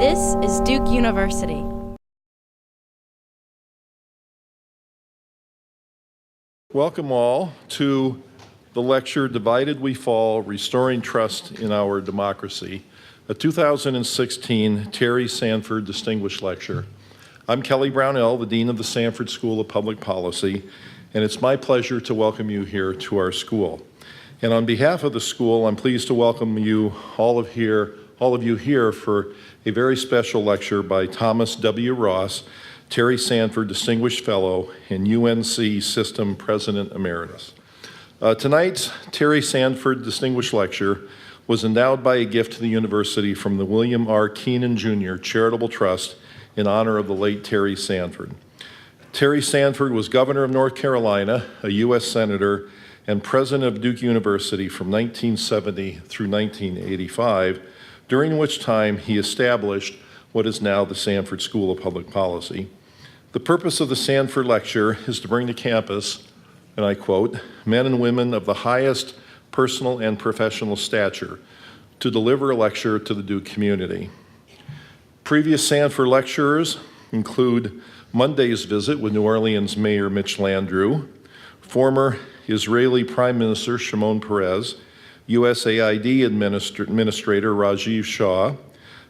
This is Duke University. Welcome all to the lecture, Divided We Fall, Restoring Trust in Our Democracy, a 2016 Terry Sanford Distinguished Lecture. I'm Kelly Brownell, the Dean of the Sanford School of Public Policy, and it's my pleasure to welcome you here to our school. And on behalf of the school, I'm pleased to welcome you, all of you here for a very special lecture by Thomas W. Ross, Terry Sanford Distinguished Fellow and UNC System President Emeritus. Tonight's Terry Sanford Distinguished Lecture was endowed by a gift to the university from the William R. Kenan Jr. Charitable Trust in honor of the late Terry Sanford. Terry Sanford was governor of North Carolina, a U.S. senator, and president of Duke University from 1970 through 1985, during which time he established what is now the Sanford School of Public Policy. The purpose of the Sanford Lecture is to bring to campus, and I quote, men and women of the highest personal and professional stature to deliver a lecture to the Duke community. Previous Sanford lecturers include Monday's visit with New Orleans Mayor Mitch Landrieu, former Israeli Prime Minister Shimon Peres, USAID Administrator Rajiv Shah,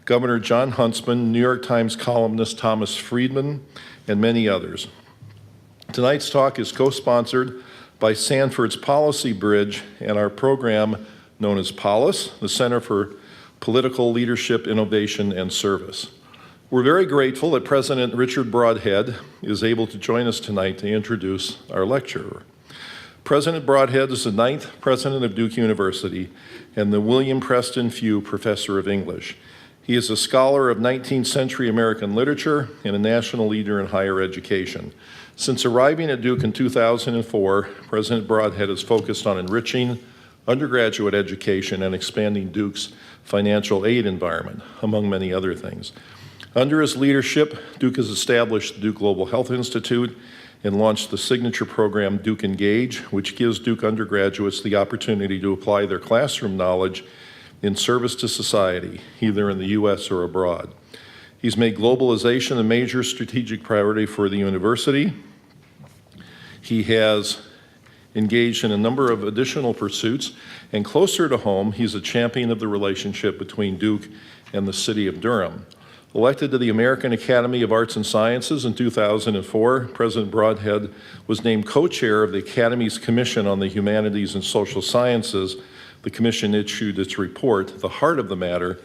Governor John Huntsman, New York Times columnist Thomas Friedman, and many others. Tonight's talk is co-sponsored by Sanford's Policy Bridge and our program known as POLIS, the Center for Political Leadership, Innovation, and Service. We're very grateful that President Richard Broadhead is able to join us tonight to introduce our lecturer. President Broadhead is the 9th president of Duke University and the William Preston Few Professor of English. He is a scholar of 19th century American literature and a national leader in higher education. Since arriving at Duke in 2004, President Broadhead has focused on enriching undergraduate education and expanding Duke's financial aid environment, among many other things. Under his leadership, Duke has established the Duke Global Health Institute and launched the signature program Duke Engage, which gives Duke undergraduates the opportunity to apply their classroom knowledge in service to society, either in the U.S. or abroad. He's made globalization a major strategic priority for the university. He has engaged in a number of additional pursuits, and closer to home, he's a champion of the relationship between Duke and the city of Durham. Elected to the American Academy of Arts and Sciences in 2004, President Broadhead was named co-chair of the Academy's Commission on the Humanities and Social Sciences. The commission issued its report, The Heart of the Matter,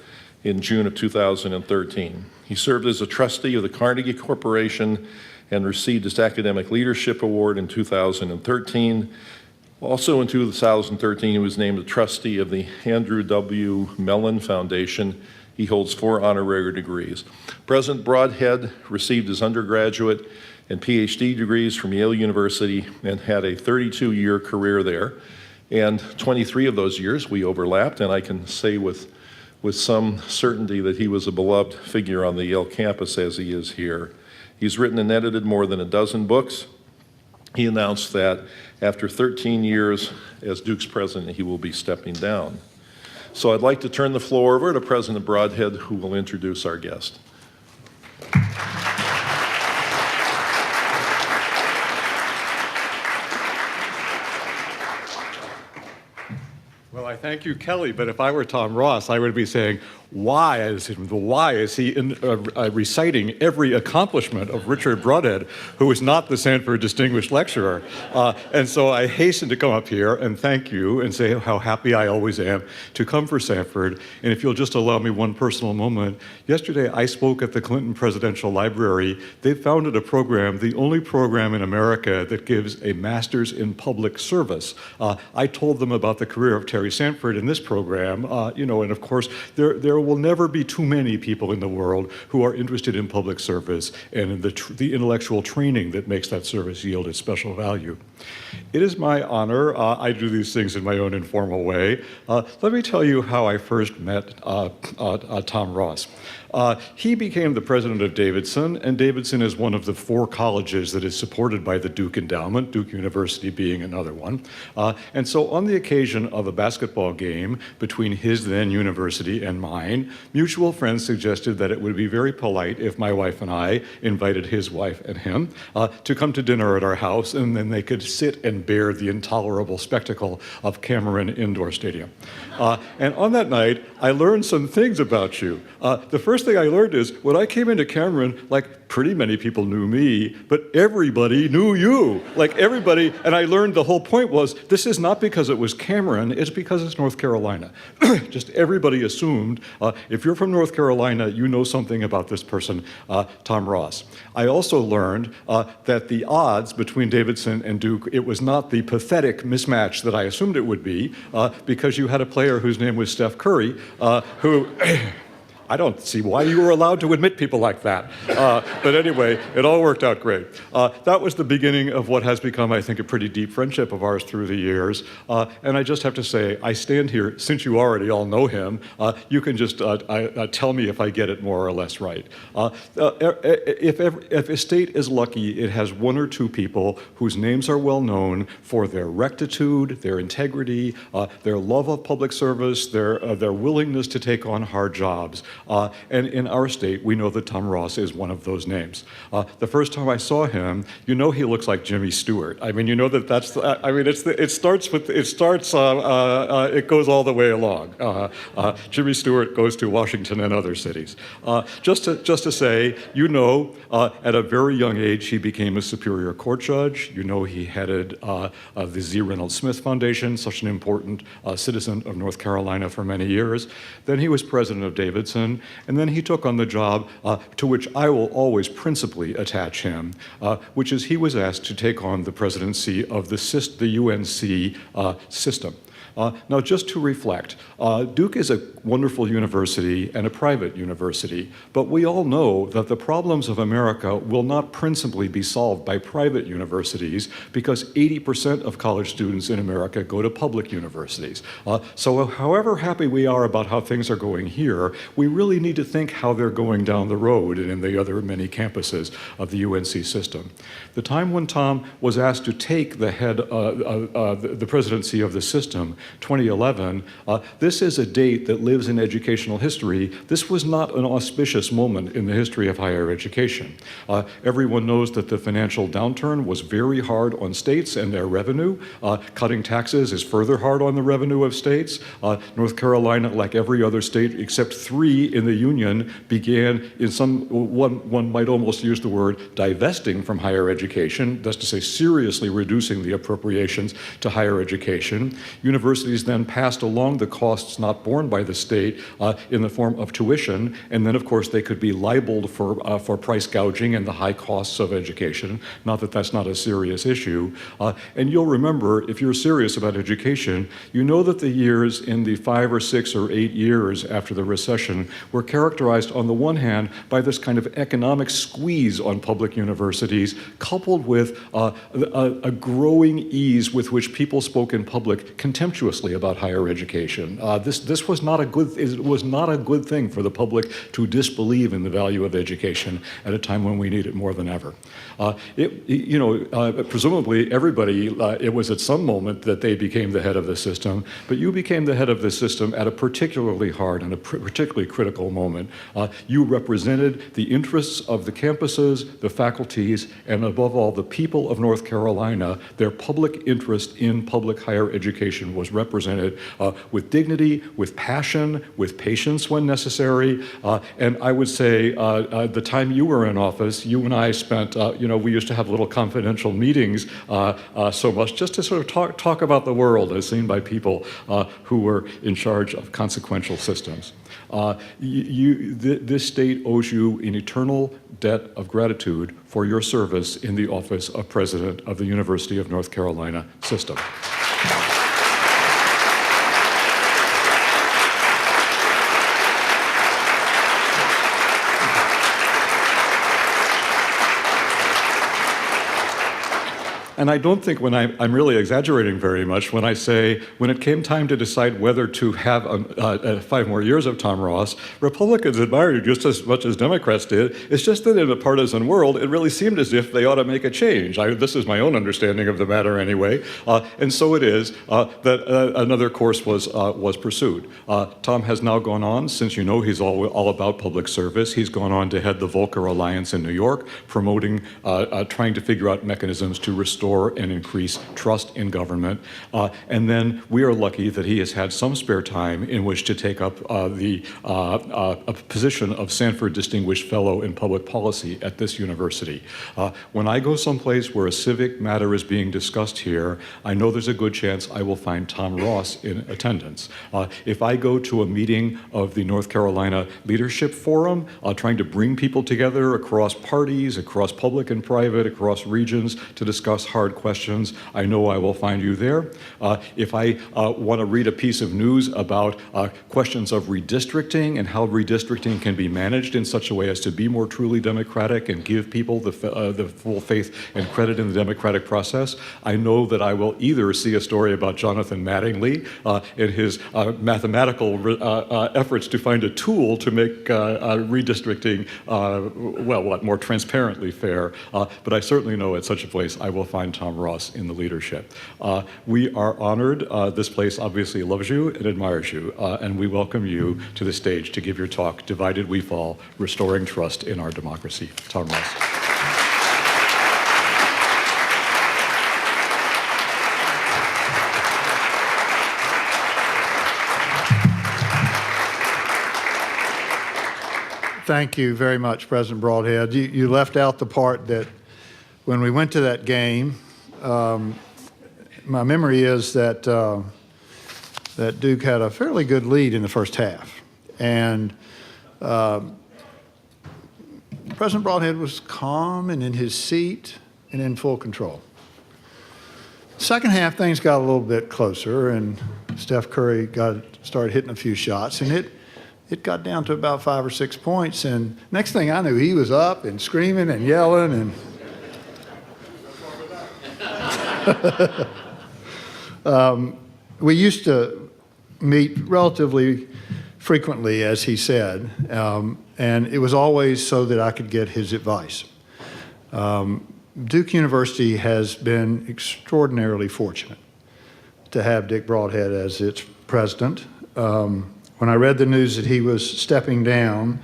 in June of 2013. He served as a trustee of the Carnegie Corporation and received his Academic Leadership Award in 2013. Also in 2013, he was named a trustee of the Andrew W. Mellon Foundation. He holds 4 honorary degrees. President Broadhead received his undergraduate and PhD degrees from Yale University and had a 32-year career there. And 23 of those years we overlapped, and I can say with some certainty that he was a beloved figure on the Yale campus as he is here. He's written and edited more than a dozen books. He announced that after 13 years as Duke's president, he will be stepping down. So I'd like to turn the floor over to President Broadhead, who will introduce our guest. Well, I thank you, Kelly, but if I were Tom Ross, I would be saying, why is he reciting every accomplishment of Richard Brodhead, who is not the Sanford Distinguished Lecturer? And so I hasten to come up here and thank you and say how happy I always am to come for Sanford. And if you'll just allow me one personal moment, yesterday I spoke at the Clinton Presidential Library. They founded a program, the only program in America that gives a master's in public service. I told them about the career of Terry Sanford in this program, and of course, there will never be too many people in the world who are interested in public service and in the intellectual training that makes that service yield its special value. It is my honor. I do these things in my own informal way. Let me tell you how I first met Tom Ross. He became the president of Davidson, and Davidson is one of the 4 colleges that is supported by the Duke Endowment, Duke University being another one. And so on the occasion of a basketball game between his then university and mine, mine, mutual friends suggested that it would be very polite if my wife and I invited his wife and him to come to dinner at our house, and then they could sit and bear the intolerable spectacle of Cameron Indoor Stadium. And on that night, I learned some things about you. The first thing I learned is when I came into Cameron, like pretty many people knew me, but everybody knew you. Like everybody, and I learned the whole point was this is not because it was Cameron, it's because it's North Carolina. Just everybody assumed if you're from North Carolina, you know something about this person, Tom Ross. I also learned that the odds between Davidson and Duke, it was not the pathetic mismatch that I assumed it would be, because you had a player whose name was Steph Curry, who I don't see why you were allowed to admit people like that. But anyway, it all worked out great. That was the beginning of what has become, I think, a pretty deep friendship of ours through the years. And I just have to say, I stand here, since you already all know him, you can just tell me if I get it more or less right. If a state is lucky, it has one or two people whose names are well known for their rectitude, their integrity, their love of public service, their willingness to take on hard jobs. And in our state, we know that Tom Ross is one of those names. The first time I saw him, you know he looks like Jimmy Stewart. I mean, you know that's. I mean, it goes all the way along. Jimmy Stewart goes to Washington and other cities. Just to say, you know, at a very young age, he became a Superior Court judge. You know, he headed the Z. Reynolds Smith Foundation, such an important citizen of North Carolina for many years. Then he was president of Davidson. And then he took on the job to which I will always principally attach him, which is he was asked to take on the presidency of the UNC System. Now, just to reflect, Duke is a wonderful university and a private university, but we all know that the problems of America will not principally be solved by private universities because 80% of college students in America go to public universities. So however happy we are about how things are going here, we really need to think how they're going down the road and in the other many campuses of the UNC system. The time when Tom was asked to take the the presidency of the system, 2011, this is a date that lives in educational history. This was not an auspicious moment in the history of higher education. Everyone knows that the financial downturn was very hard on states and their revenue. Cutting taxes is further hard on the revenue of states. North Carolina, like every other state except 3 in the Union, began in one might almost use the word divesting from higher education, that's to say seriously reducing the appropriations to higher education. Universities then passed along the costs not borne by the state in the form of tuition, and then of course they could be libeled for price gouging and the high costs of education. Not that that's not a serious issue. And you'll remember, if you're serious about education, you know that the years in the 5 or 6 or 8 years after the recession were characterized on the one hand by this kind of economic squeeze on public universities, coupled with a growing ease with which people spoke in public contemptuously about higher education. This was not a good thing for the public to disbelieve in the value of education at a time when we need it more than ever. Presumably everybody, it was at some moment that they became the head of the system, but you became the head of the system at a particularly hard and a particularly critical moment. You represented the interests of the campuses, the faculties, and above all, the people of North Carolina. Their public interest in public higher education was represented with dignity, with passion, with patience when necessary. And I would say the time you were in office, you and I spent, we used to have little confidential meetings so much just to sort of talk about the world as seen by people who were in charge of consequential systems. This state owes you an eternal debt of gratitude for your service in the office of President of the University of North Carolina System. And I don't think I'm really exaggerating very much when I say when it came time to decide whether to have 5 more years of Tom Ross, Republicans admired you just as much as Democrats did. It's just that in a partisan world, it really seemed as if they ought to make a change. This is my own understanding of the matter anyway. And so it is that another course was pursued. Tom has now gone on, since you know he's all about public service, he's gone on to head the Volcker Alliance in New York, promoting, trying to figure out mechanisms to restore and increase trust in government. And then we are lucky that he has had some spare time in which to take up a position of Sanford Distinguished Fellow in Public Policy at this university. When I go someplace where a civic matter is being discussed here, I know there's a good chance I will find Tom Ross in attendance. If I go to a meeting of the North Carolina Leadership Forum, trying to bring people together across parties, across public and private, across regions to discuss hard questions, I know I will find you there. If I want to read a piece of news about questions of redistricting and how redistricting can be managed in such a way as to be more truly democratic and give people the full faith and credit in the democratic process, I know that I will either see a story about Jonathan Mattingly and his mathematical efforts to find a tool to make redistricting, more transparently fair. But I certainly know at such a place I will find Tom Ross in the leadership. We are honored. This place obviously loves you and admires you, and we welcome you to the stage to give your talk, Divided We Fall, Restoring Trust in Our Democracy. Tom Ross. Thank you very much, President Broadhead. You left out the part that when we went to that game, my memory is that that Duke had a fairly good lead in the first half. And President Broadhead was calm and in his seat and in full control. Second half, things got a little bit closer, and Steph Curry started hitting a few shots, and it got down to about 5 or 6 points, and next thing I knew, he was up and screaming and yelling, and we used to meet relatively frequently, as he said, and it was always so that I could get his advice. Duke University has been extraordinarily fortunate to have Dick Broadhead as its president. When I read the news that he was stepping down,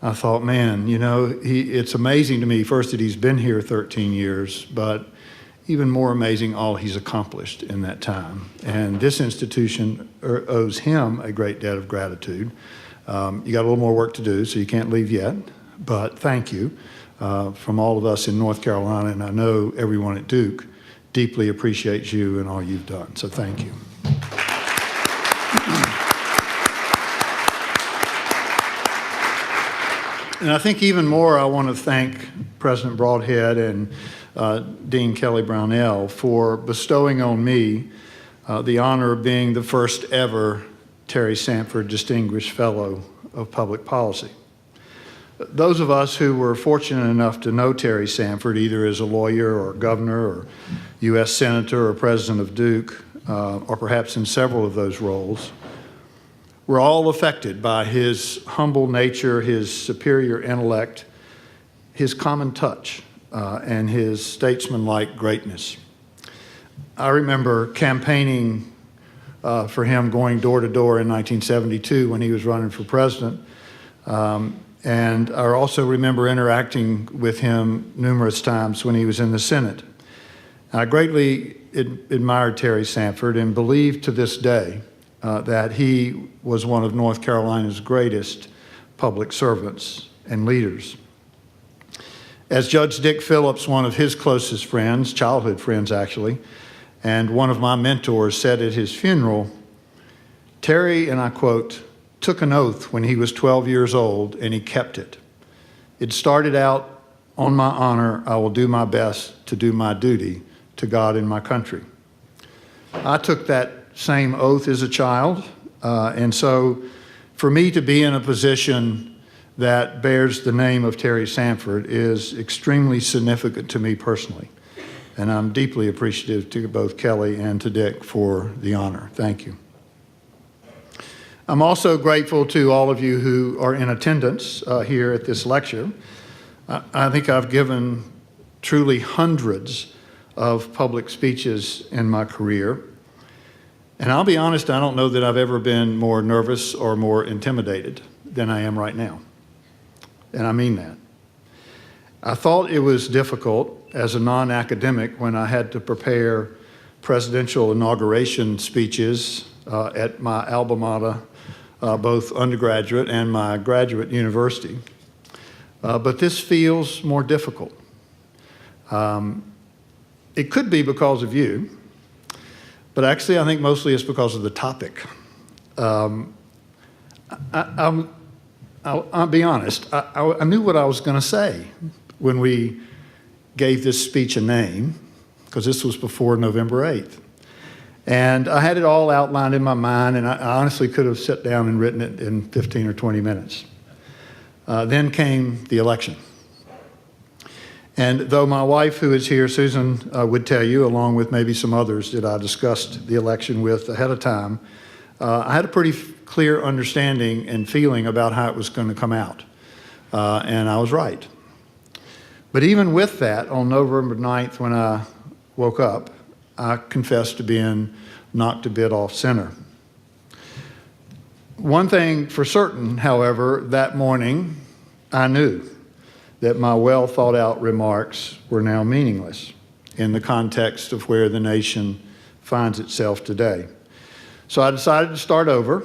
I thought, man, you know, it's amazing to me, first, that he's been here 13 years, but even more amazing, all he's accomplished in that time. And this institution owes him a great debt of gratitude. You got a little more work to do, so you can't leave yet, but thank you from all of us in North Carolina, and I know everyone at Duke deeply appreciates you and all you've done, so thank you. And I think even more, I want to thank President Broadhead and Dean Kelly Brownell for bestowing on me the honor of being the first ever Terry Sanford Distinguished Fellow of Public Policy. Those of us who were fortunate enough to know Terry Sanford, either as a lawyer or governor or U.S. Senator or president of Duke, or perhaps in several of those roles, we're all affected by his humble nature, his superior intellect, his common touch, and his statesmanlike greatness. I remember campaigning for him, going door to door in 1972 when he was running for president. And I also remember interacting with him numerous times when he was in the Senate. I greatly admired Terry Sanford and believe to this day that he was one of North Carolina's greatest public servants and leaders. As Judge Dick Phillips, one of his closest friends, childhood friends actually, and one of my mentors, said at his funeral, Terry, and I quote, took an oath when he was 12 years old and he kept it. It started out, on my honor, I will do my best to do my duty to God and my country. I took that same oath as a child, and so for me to be in a position that bears the name of Terry Sanford is extremely significant to me personally. And I'm deeply appreciative to both Kelly and to Dick for the honor. Thank you. I'm also grateful to all of you who are in attendance here at this lecture. I think I've given truly hundreds of public speeches in my career. And I'll be honest, I don't know that I've ever been more nervous or more intimidated than I am right now. And I mean that. I thought it was difficult as a non-academic when I had to prepare presidential inauguration speeches at my alma mater, both undergraduate and my graduate university. But this feels more difficult. It could be because of you, but actually I think mostly it's because of the topic. I'll be honest, I knew what I was going to say when we gave this speech a name, because this was before November 8th. And I had it all outlined in my mind, and I honestly could have sat down and written it in 15 or 20 minutes. Then came the election. And though my wife, who is here, Susan, would tell you, along with maybe some others that I discussed the election with ahead of time, I had a pretty clear understanding and feeling about how it was going to come out. And I was right. But even with that, on November 9th, when I woke up, I confessed to being knocked a bit off center. One thing for certain, however, that morning, I knew that my well thought out remarks were now meaningless in the context of where the nation finds itself today. So I decided to start over,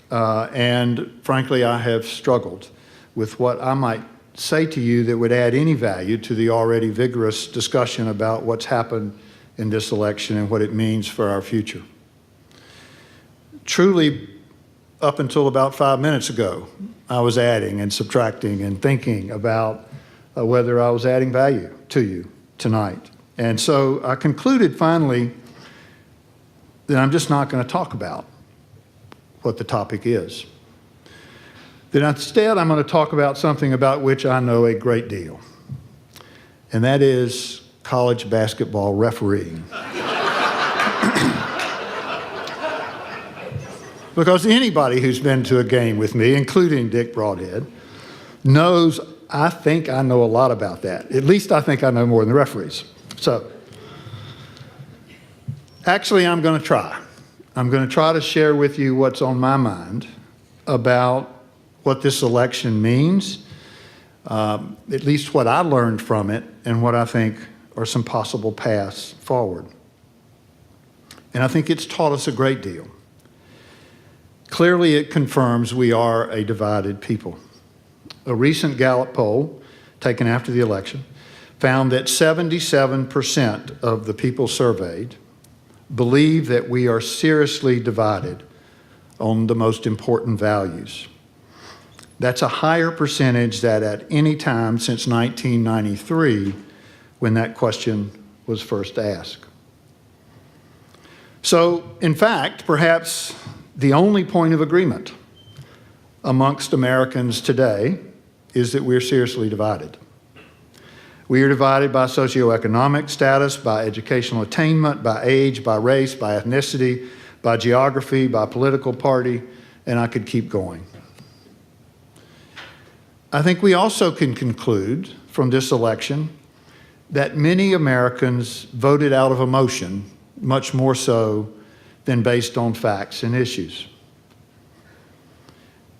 and frankly, I have struggled with what I might say to you that would add any value to the already vigorous discussion about what's happened in this election and what it means for our future. Truly, up until about 5 minutes ago, I was adding and subtracting and thinking about whether I was adding value to you tonight. And so I concluded finally that I'm just not going to talk about what the topic is. That instead I'm going to talk about something about which I know a great deal, and that is college basketball refereeing. Because anybody who's been to a game with me, including Dick Broadhead, knows I think I know a lot about that. At least I think I know more than the referees. So, actually, I'm going to try. I'm going to try to share with you what's on my mind about what this election means, at least what I learned from it, and what I think are some possible paths forward. And I think it's taught us a great deal. Clearly, it confirms we are a divided people. A recent Gallup poll, taken after the election, found that 77% of the people surveyed believe that we are seriously divided on the most important values. That's a higher percentage than at any time since 1993, when that question was first asked. So, in fact, perhaps the only point of agreement amongst Americans today is that we're seriously divided. We are divided by socioeconomic status, by educational attainment, by age, by race, by ethnicity, by geography, by political party, and I could keep going. I think we also can conclude from this election that many Americans voted out of emotion, much more so than based on facts and issues.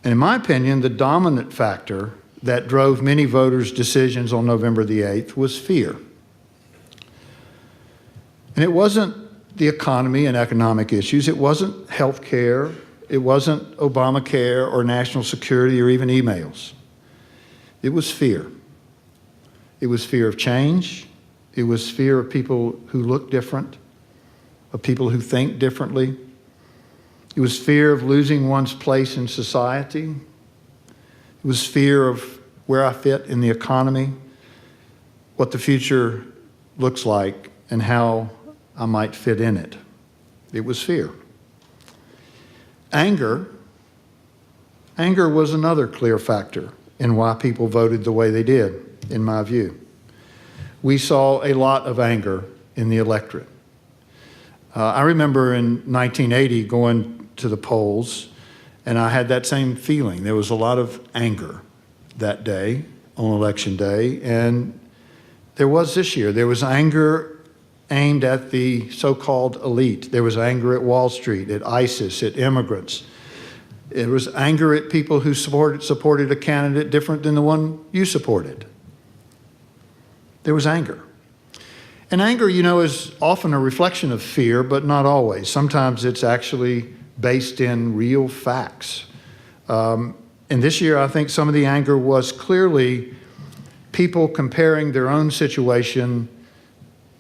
And in my opinion, the dominant factor that drove many voters' decisions on November the 8th was fear. And it wasn't the economy and economic issues. It wasn't health care. It wasn't Obamacare or national security or even emails. It was fear. It was fear of change. It was fear of people who look different, of people who think differently. It was fear of losing one's place in society. It was fear of where I fit in the economy, what the future looks like, and how I might fit in it. It was fear. Anger was another clear factor in why people voted the way they did, in my view. We saw a lot of anger in the electorate. I remember in 1980 going to the polls, and I had that same feeling. There was a lot of anger that day, on Election Day, and there was this year. There was anger aimed at the so-called elite. There was anger at Wall Street, at ISIS, at immigrants. It was anger at people who supported a candidate different than the one you supported. There was anger. And anger, you know, is often a reflection of fear, but not always. Sometimes it's actually based in real facts. And this year, I think some of the anger was clearly people comparing their own situation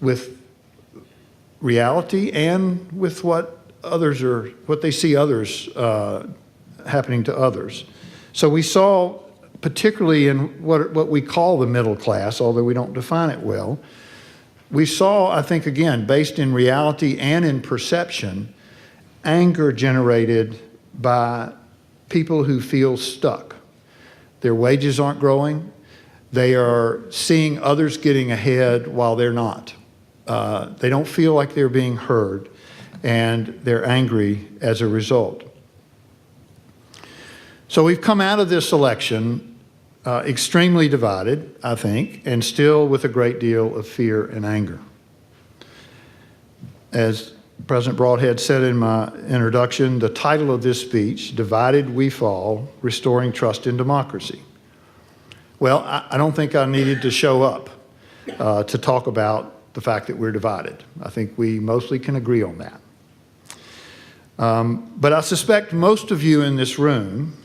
with reality and with what they see others happening to others. So we saw, particularly in what we call the middle class, although we don't define it well, we saw, I think, again, based in reality and in perception, anger generated by people who feel stuck. Their wages aren't growing. They are seeing others getting ahead while they're not. They don't feel like they're being heard, and they're angry as a result. So we've come out of this election extremely divided, I think, and still with a great deal of fear and anger. As President Broadhead said in my introduction, the title of this speech, Divided We Fall, Restoring Trust in Democracy. Well, I don't think I needed to show up to talk about the fact that we're divided. I think we mostly can agree on that. But I suspect most of you in this room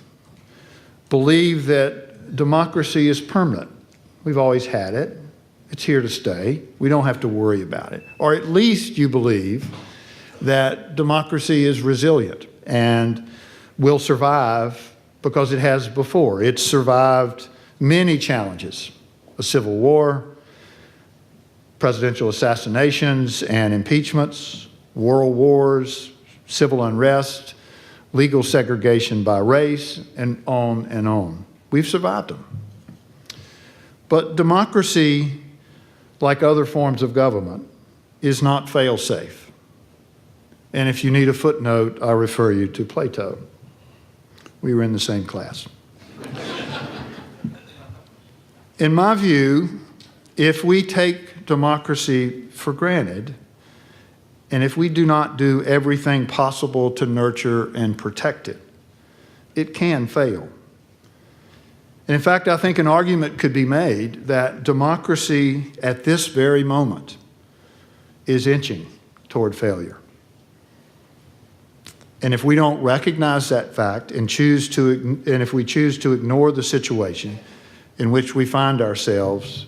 believe that democracy is permanent. We've always had it. It's here to stay. We don't have to worry about it. Or at least you believe that democracy is resilient and will survive because it has before. It's survived many challenges: a civil war, presidential assassinations and impeachments, world wars, civil unrest, legal segregation by race, and on and on. We've survived them. But democracy, like other forms of government, is not fail-safe. And if you need a footnote, I refer you to Plato. We were in the same class. In my view, if we take democracy for granted, and if we do not do everything possible to nurture and protect it, it can fail. And in fact, I think an argument could be made that democracy at this very moment is inching toward failure. And if we don't recognize that fact and if we choose to ignore the situation in which we find ourselves,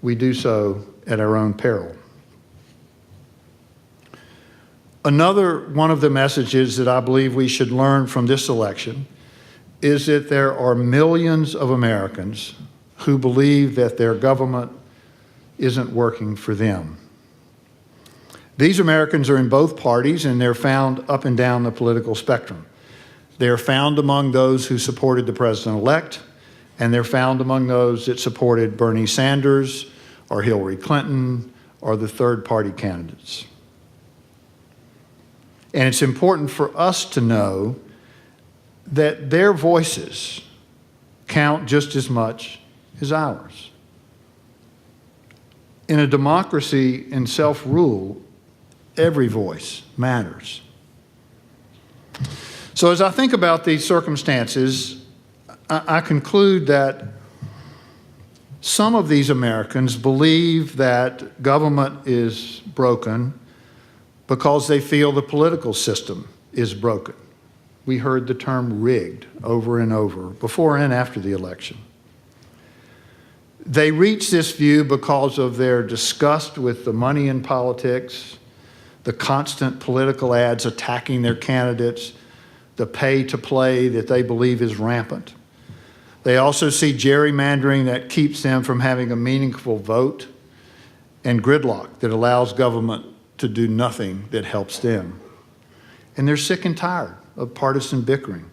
we do so at our own peril. Another one of the messages that I believe we should learn from this election is that there are millions of Americans who believe that their government isn't working for them. These Americans are in both parties, and they're found up and down the political spectrum. They're found among those who supported the president-elect, and they're found among those that supported Bernie Sanders or Hillary Clinton or the third-party candidates. And it's important for us to know that their voices count just as much as ours. In a democracy and self-rule, every voice matters. So as I think about these circumstances, I conclude that some of these Americans believe that government is broken because they feel the political system is broken. We heard the term rigged over and over, before and after the election. They reach this view because of their disgust with the money in politics, the constant political ads attacking their candidates, the pay to play that they believe is rampant. They also see gerrymandering that keeps them from having a meaningful vote, and gridlock that allows government to do nothing that helps them. And they're sick and tired of partisan bickering.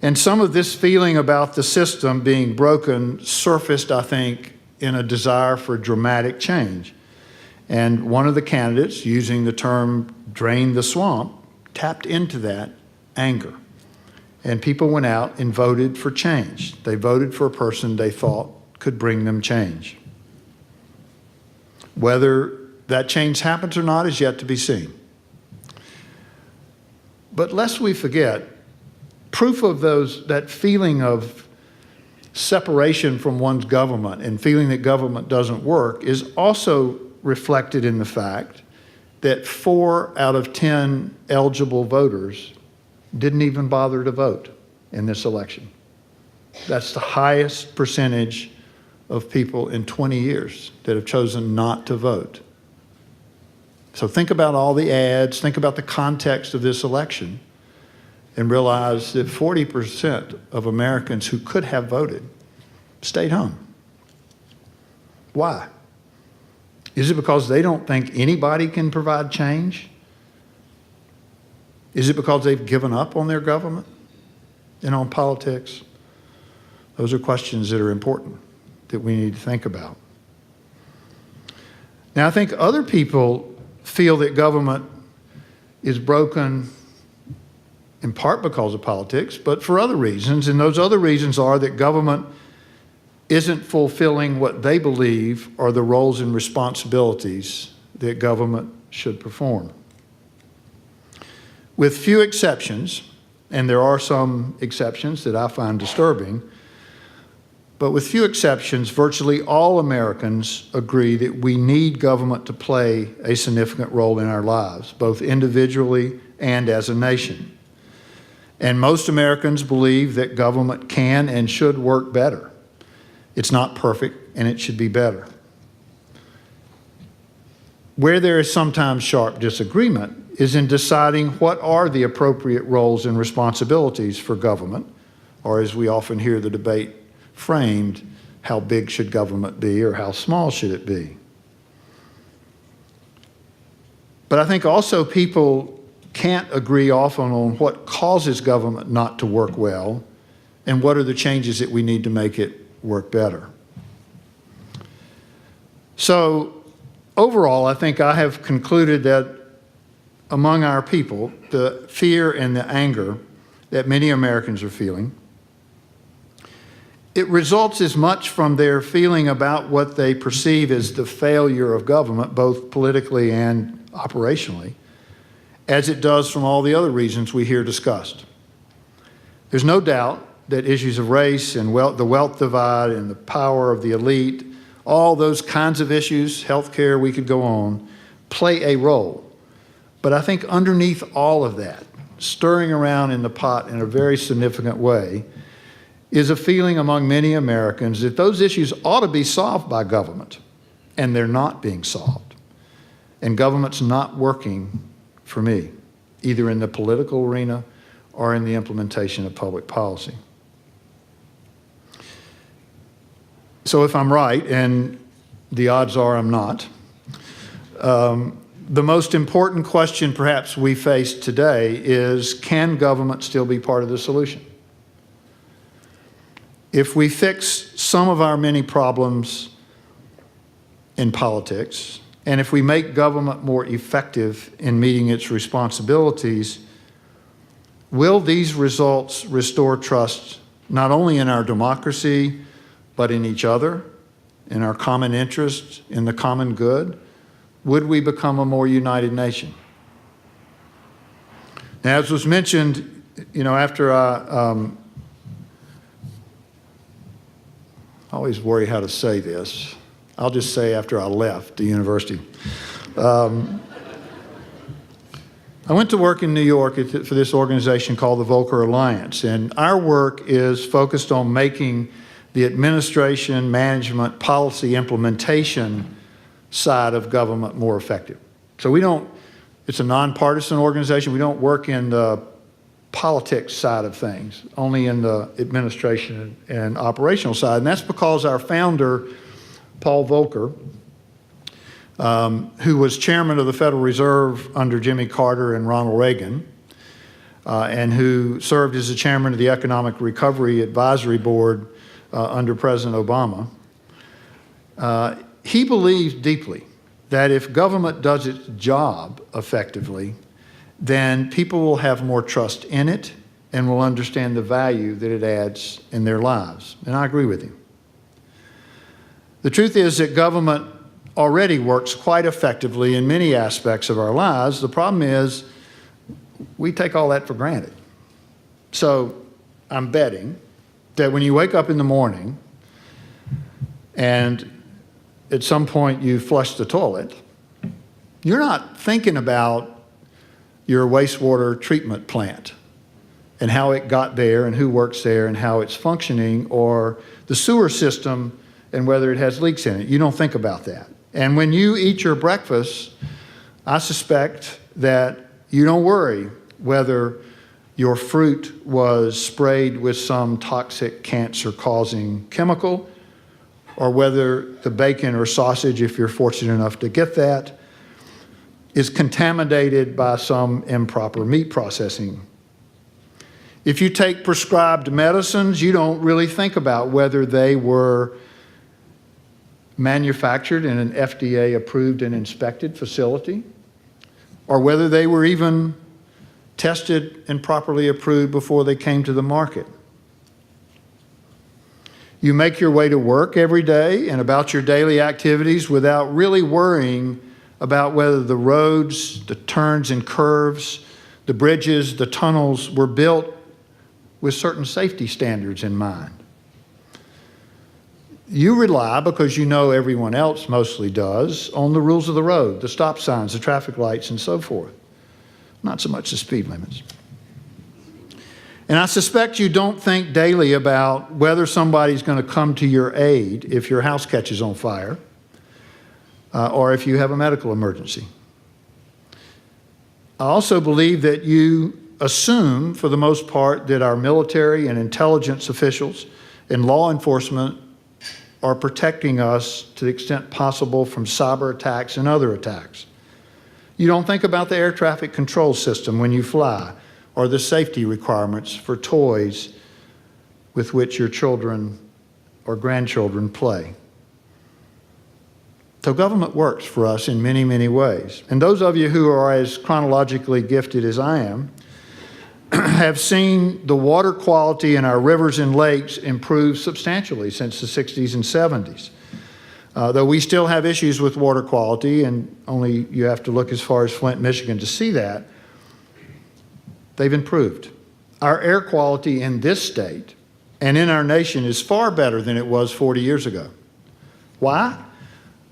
And some of this feeling about the system being broken surfaced, I think, in a desire for dramatic change. And one of the candidates, using the term drain the swamp, tapped into that anger. And people went out and voted for change. They voted for a person they thought could bring them change. Whether that change happens or not is yet to be seen. But lest we forget, proof of that feeling of separation from one's government and feeling that government doesn't work is also reflected in the fact that 4 out of 10 eligible voters didn't even bother to vote in this election. That's the highest percentage of people in 20 years that have chosen not to vote. So think about all the ads, think about the context of this election, and realize that 40% of Americans who could have voted stayed home. Why? Is it because they don't think anybody can provide change? Is it because they've given up on their government and on politics? Those are questions that are important that we need to think about. Now, I think other people feel that government is broken in part because of politics, but for other reasons, and those other reasons are that government isn't fulfilling what they believe are the roles and responsibilities that government should perform. With few exceptions, and there are some exceptions that I find disturbing, but with few exceptions, virtually all Americans agree that we need government to play a significant role in our lives, both individually and as a nation. And most Americans believe that government can and should work better. It's not perfect, and it should be better. Where there is sometimes sharp disagreement is in deciding what are the appropriate roles and responsibilities for government, or as we often hear the debate framed, how big should government be or how small should it be? But I think also people can't agree often on what causes government not to work well and what are the changes that we need to make it work better. So overall, I think I have concluded that among our people, the fear and the anger that many Americans are feeling, it results as much from their feeling about what they perceive as the failure of government, both politically and operationally, as it does from all the other reasons we hear discussed. There's no doubt that issues of race and the wealth divide and the power of the elite, all those kinds of issues, healthcare, we could go on, play a role. But I think underneath all of that, stirring around in the pot in a very significant way, is a feeling among many Americans that those issues ought to be solved by government, and they're not being solved. And government's not working for me, either in the political arena or in the implementation of public policy. So if I'm right, and the odds are I'm not, the most important question perhaps we face today is, can government still be part of the solution? If we fix some of our many problems in politics, and if we make government more effective in meeting its responsibilities, will these results restore trust not only in our democracy, but in each other, in our common interests, in the common good? Would we become a more united nation? Now, as was mentioned, after I always worry how to say this. I'll just say after I left the university. I went to work in New York for this organization called the Volcker Alliance, and our work is focused on making the administration, management, policy implementation side of government more effective. So it's a nonpartisan organization. We don't work in the politics side of things, only in the administration and operational side. And that's because our founder, Paul Volcker, who was chairman of the Federal Reserve under Jimmy Carter and Ronald Reagan, and who served as the chairman of the Economic Recovery Advisory Board under President Obama, he believed deeply that if government does its job effectively, then people will have more trust in it and will understand the value that it adds in their lives. And I agree with you. The truth is that government already works quite effectively in many aspects of our lives. The problem is we take all that for granted. So I'm betting that when you wake up in the morning and at some point you flush the toilet, you're not thinking about your wastewater treatment plant and how it got there and who works there and how it's functioning, or the sewer system and whether it has leaks in it. You don't think about that. And when you eat your breakfast, I suspect that you don't worry whether your fruit was sprayed with some toxic cancer-causing chemical, or whether the bacon or sausage, if you're fortunate enough to get that, is contaminated by some improper meat processing. If you take prescribed medicines, you don't really think about whether they were manufactured in an FDA-approved and inspected facility, or whether they were even tested and properly approved before they came to the market. You make your way to work every day and about your daily activities without really worrying about whether the roads, the turns and curves, the bridges, the tunnels were built with certain safety standards in mind. You rely, because you know everyone else mostly does, on the rules of the road, the stop signs, the traffic lights, and so forth. Not so much the speed limits. And I suspect you don't think daily about whether somebody's going to come to your aid if your house catches on fire, or if you have a medical emergency. I also believe that you assume, for the most part, that our military and intelligence officials and law enforcement are protecting us to the extent possible from cyber attacks and other attacks. You don't think about the air traffic control system when you fly, or the safety requirements for toys with which your children or grandchildren play. So government works for us in many, many ways. And those of you who are as chronologically gifted as I am have seen the water quality in our rivers and lakes improve substantially since the 60s and 70s. Though we still have issues with water quality, and only you have to look as far as Flint, Michigan to see that, they've improved. Our air quality in this state and in our nation is far better than it was 40 years ago. Why?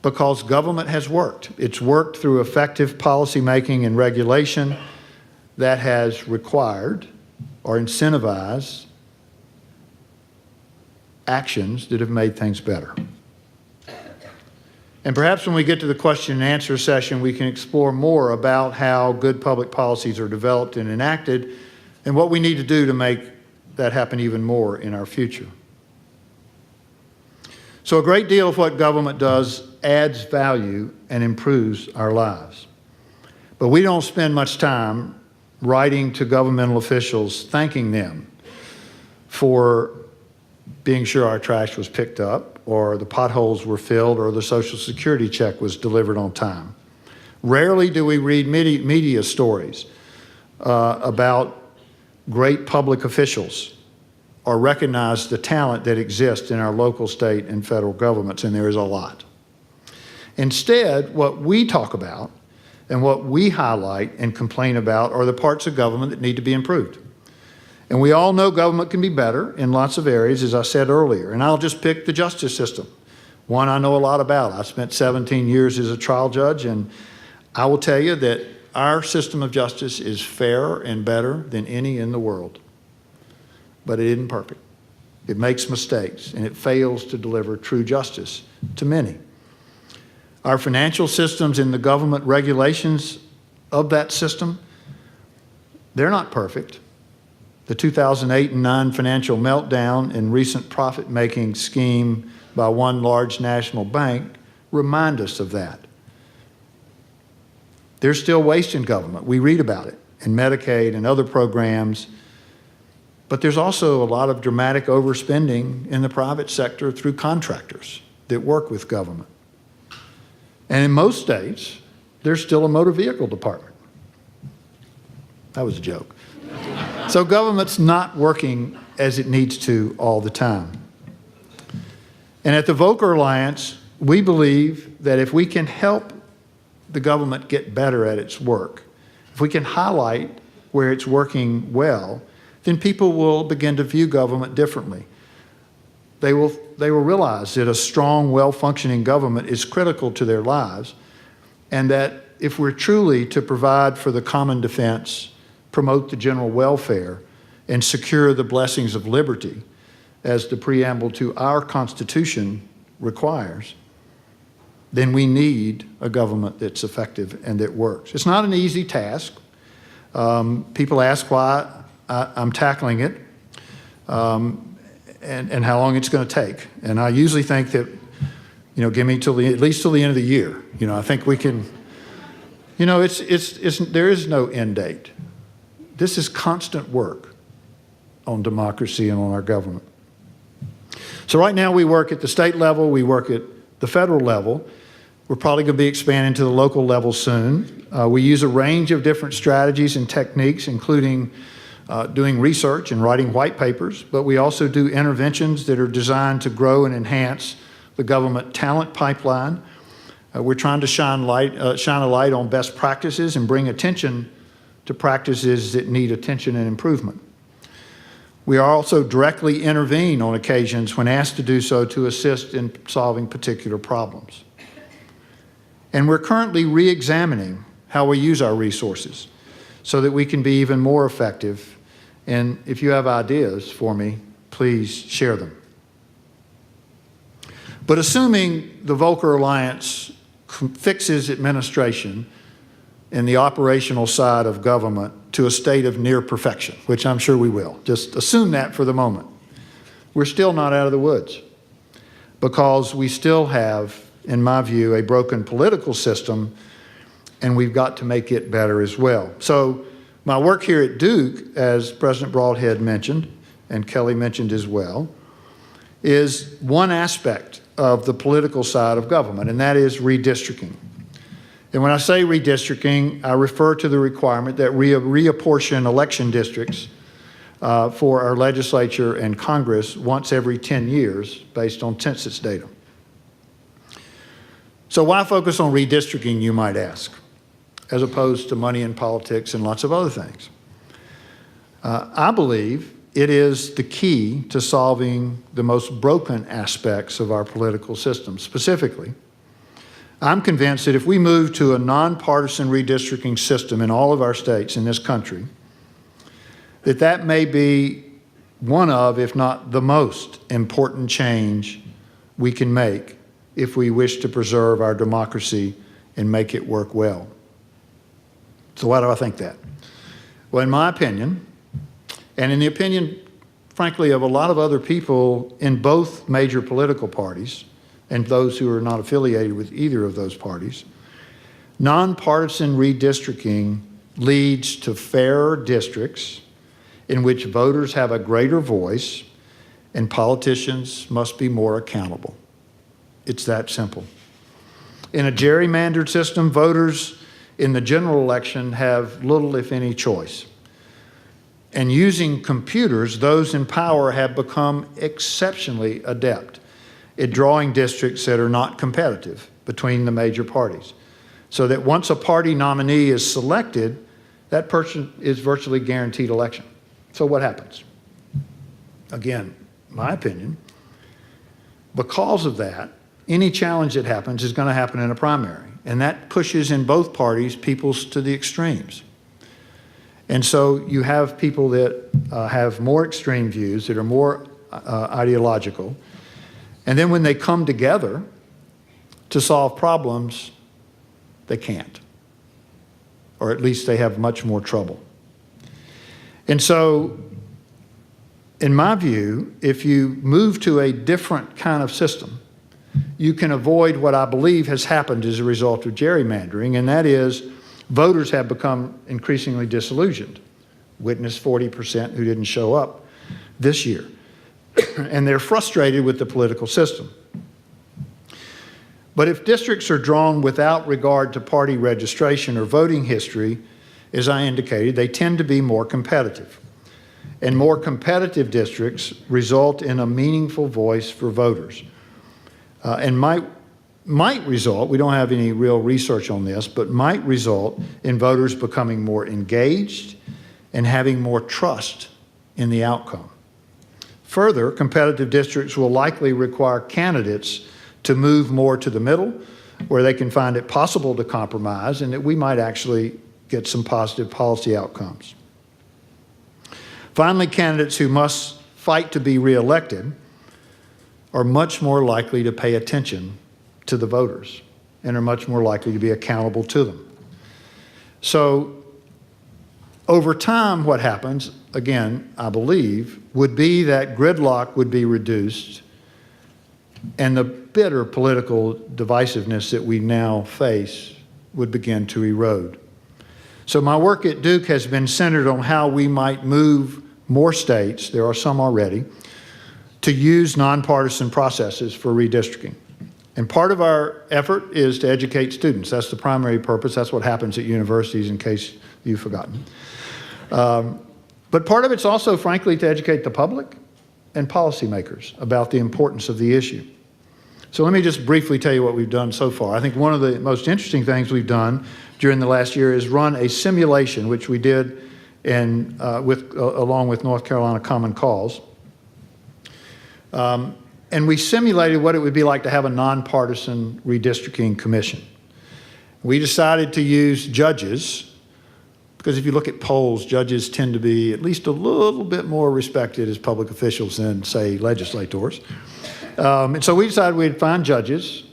Because government has worked. It's worked through effective policymaking and regulation that has required or incentivized actions that have made things better. And perhaps when we get to the question and answer session, we can explore more about how good public policies are developed and enacted and what we need to do to make that happen even more in our future. So a great deal of what government does adds value and improves our lives. But we don't spend much time writing to governmental officials thanking them for being sure our trash was picked up, or the potholes were filled, or the Social Security check was delivered on time. Rarely do we read media stories about great public officials or recognize the talent that exists in our local, state, and federal governments, and there is a lot. Instead, what we talk about and what we highlight and complain about are the parts of government that need to be improved. And we all know government can be better in lots of areas, as I said earlier. And I'll just pick the justice system, one I know a lot about. I spent 17 years as a trial judge, and I will tell you that our system of justice is fairer and better than any in the world. But it isn't perfect. It makes mistakes, and it fails to deliver true justice to many. Our financial systems and the government regulations of that system, they're not perfect. The 2008 and 2009 financial meltdown and recent profit-making scheme by one large national bank remind us of that. There's still waste in government. We read about it in Medicaid and other programs. But there's also a lot of dramatic overspending in the private sector through contractors that work with government. And in most states, there's still a motor vehicle department. That was a joke. So government's not working as it needs to all the time. And at the Volcker Alliance, we believe that if we can help the government get better at its work, if we can highlight where it's working well, then people will begin to view government differently. They will realize that a strong, well-functioning government is critical to their lives, and that if we're truly to provide for the common defense, promote the general welfare, and secure the blessings of liberty, as the preamble to our Constitution requires, then we need a government that's effective and that works. It's not an easy task. People ask why I'm tackling it and how long it's going to take. And I usually think that, give me at least till the end of the year. I think we can, there is no end date. This is constant work on democracy and on our government. So right now we work at the state level, we work at the federal level. We're probably going to be expanding to the local level soon. We use a range of different strategies and techniques, including doing research and writing white papers, but we also do interventions that are designed to grow and enhance the government talent pipeline. We're trying to shine a light on best practices and bring attention to practices that need attention and improvement. We also directly intervene on occasions when asked to do so to assist in solving particular problems. And we're currently re-examining how we use our resources so that we can be even more effective. And if you have ideas for me, please share them. But assuming the Volcker Alliance fixes administration and the operational side of government to a state of near perfection, which I'm sure we will. Just assume that for the moment. We're still not out of the woods because we still have, in my view, a broken political system, and we've got to make it better as well. So my work here at Duke, as President Broadhead mentioned, and Kelly mentioned as well, is one aspect of the political side of government, and that is redistricting. And when I say redistricting, I refer to the requirement that we reapportion election districts for our legislature and Congress once every 10 years based on census data. So why focus on redistricting, you might ask, as opposed to money in politics and lots of other things? I believe it is the key to solving the most broken aspects of our political system. Specifically, I'm convinced that if we move to a nonpartisan redistricting system in all of our states in this country, that may be one of, if not the most important change we can make if we wish to preserve our democracy and make it work well. So why do I think that? Well, in my opinion, and in the opinion, frankly, of a lot of other people in both major political parties, and those who are not affiliated with either of those parties, nonpartisan redistricting leads to fairer districts in which voters have a greater voice and politicians must be more accountable. It's that simple. In a gerrymandered system, voters in the general election have little, if any, choice. And using computers, those in power have become exceptionally adept at drawing districts that are not competitive between the major parties. So that once a party nominee is selected, that person is virtually guaranteed election. So what happens? Again, my opinion, because of that, any challenge that happens is going to happen in a primary. And that pushes in both parties peoples to the extremes. And so you have people that have more extreme views, that are more ideological. And then when they come together to solve problems, they can't. Or at least they have much more trouble. And so, in my view, if you move to a different kind of system, you can avoid what I believe has happened as a result of gerrymandering, and that is voters have become increasingly disillusioned. Witness 40% who didn't show up this year. And they're frustrated with the political system. But if districts are drawn without regard to party registration or voting history, as I indicated, they tend to be more competitive. And more competitive districts result in a meaningful voice for voters. And might result, we don't have any real research on this, but might result in voters becoming more engaged and having more trust in the outcome. Further, competitive districts will likely require candidates to move more to the middle, where they can find it possible to compromise and that we might actually get some positive policy outcomes. Finally, candidates who must fight to be reelected are much more likely to pay attention to the voters and are much more likely to be accountable to them. So over time, what happens, again, I believe, would be that gridlock would be reduced and the bitter political divisiveness that we now face would begin to erode. So my work at Duke has been centered on how we might move more states, there are some already, to use nonpartisan processes for redistricting. And part of our effort is to educate students. That's the primary purpose. That's what happens at universities, in case you've forgotten. But part of it's also, frankly, to educate the public and policymakers about the importance of the issue. So let me just briefly tell you what we've done so far. I think one of the most interesting things we've done during the last year is run a simulation, which we did along with North Carolina Common Cause. And we simulated what it would be like to have a nonpartisan redistricting commission. We decided to use judges, because if you look at polls, judges tend to be at least a little bit more respected as public officials than, say, legislators. And so we decided we'd find judges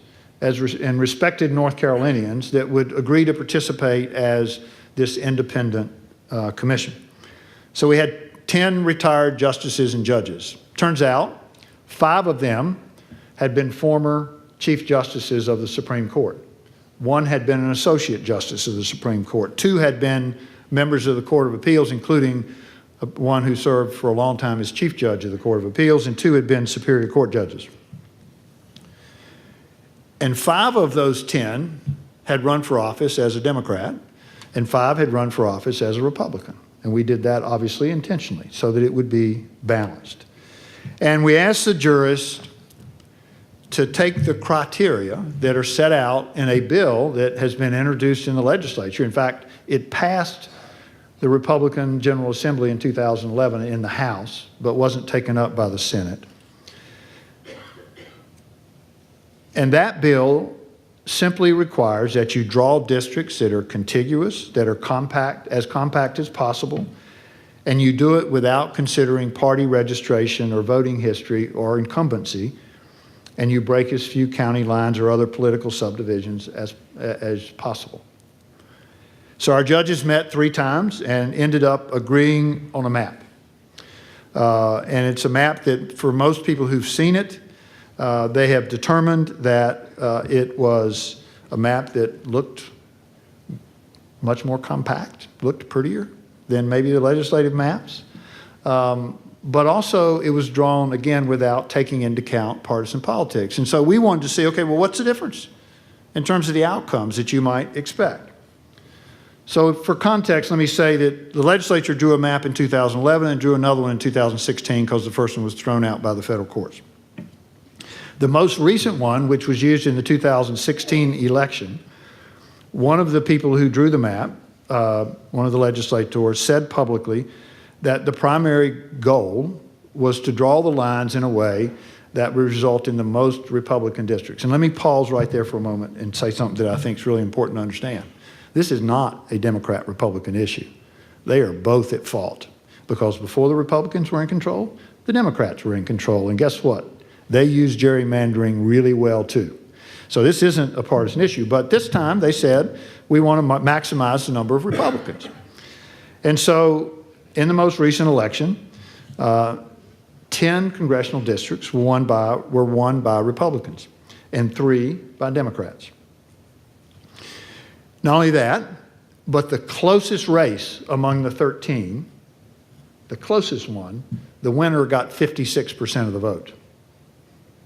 and respected North Carolinians that would agree to participate as this independent commission. So we had 10 retired justices and judges. Turns out 5 of them had been former Chief Justices of the Supreme Court. 1 had been an Associate Justice of the Supreme Court. 2 had been members of the Court of Appeals, including one who served for a long time as Chief Judge of the Court of Appeals, and 2 had been Superior Court judges. And 5 of those 10 had run for office as a Democrat, and 5 had run for office as a Republican. And we did that obviously intentionally so that it would be balanced. And we asked the jurists to take the criteria that are set out in a bill that has been introduced in the legislature. In fact, it passed the Republican General Assembly in 2011 in the House, but wasn't taken up by the Senate. And that bill simply requires that you draw districts that are contiguous, that are compact as possible, and you do it without considering party registration or voting history or incumbency, and you break as few county lines or other political subdivisions as possible. So our judges met 3 times and ended up agreeing on a map. And it's a map that, for most people who've seen it, they have determined that it was a map that looked much more compact, looked prettier than maybe the legislative maps. But also it was drawn, again, without taking into account partisan politics. And so we wanted to see, okay, well, what's the difference in terms of the outcomes that you might expect? So for context, let me say that the legislature drew a map in 2011 and drew another one in 2016 because the first one was thrown out by the federal courts. The most recent one, which was used in the 2016 election, one of the people who drew the map, one of the legislators, said publicly that the primary goal was to draw the lines in a way that would result in the most Republican districts. And let me pause right there for a moment and say something that I think is really important to understand. This is not a Democrat-Republican issue. They are both at fault because before the Republicans were in control, the Democrats were in control. And guess what? They used gerrymandering really well too. So this isn't a partisan issue, but this time they said, we want to maximize the number of Republicans. And so in the most recent election, 10 congressional districts were won by Republicans and 3 by Democrats. Not only that, but the closest race among the 13, the closest one, the winner got 56% of the vote.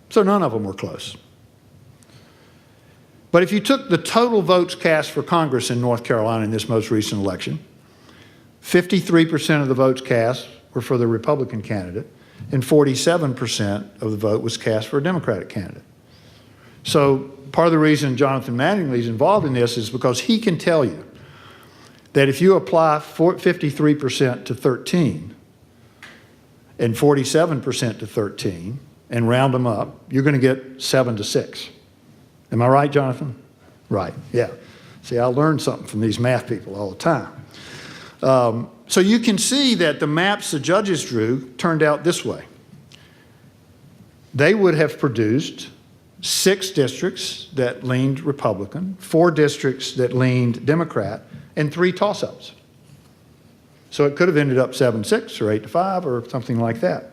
So none of them were close. But if you took the total votes cast for Congress in North Carolina in this most recent election, 53% of the votes cast were for the Republican candidate, and 47% of the vote was cast for a Democratic candidate. So part of the reason Jonathan Mattingly is involved in this is because he can tell you that if you apply 53% to 13 and 47% to 13 and round them up, you're going to get 7 to 6. Am I right, Jonathan? Right, yeah. See, I learn something from these math people all the time. So you can see that the maps the judges drew turned out this way. They would have produced 6 districts that leaned Republican, 4 districts that leaned Democrat, and 3 toss-ups. So it could have ended up 7-6 or 8-5 or something like that.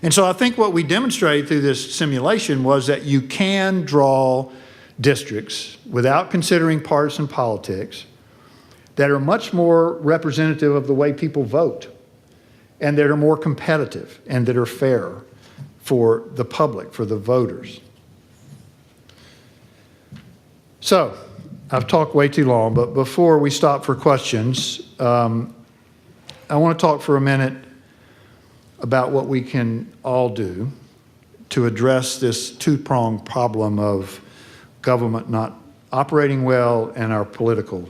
And so I think what we demonstrated through this simulation was that you can draw districts without considering partisan politics that are much more representative of the way people vote and that are more competitive and that are fair for the public, for the voters. So, I've talked way too long, but before we stop for questions, I want to talk for a minute about what we can all do to address this two-pronged problem of government not operating well and our political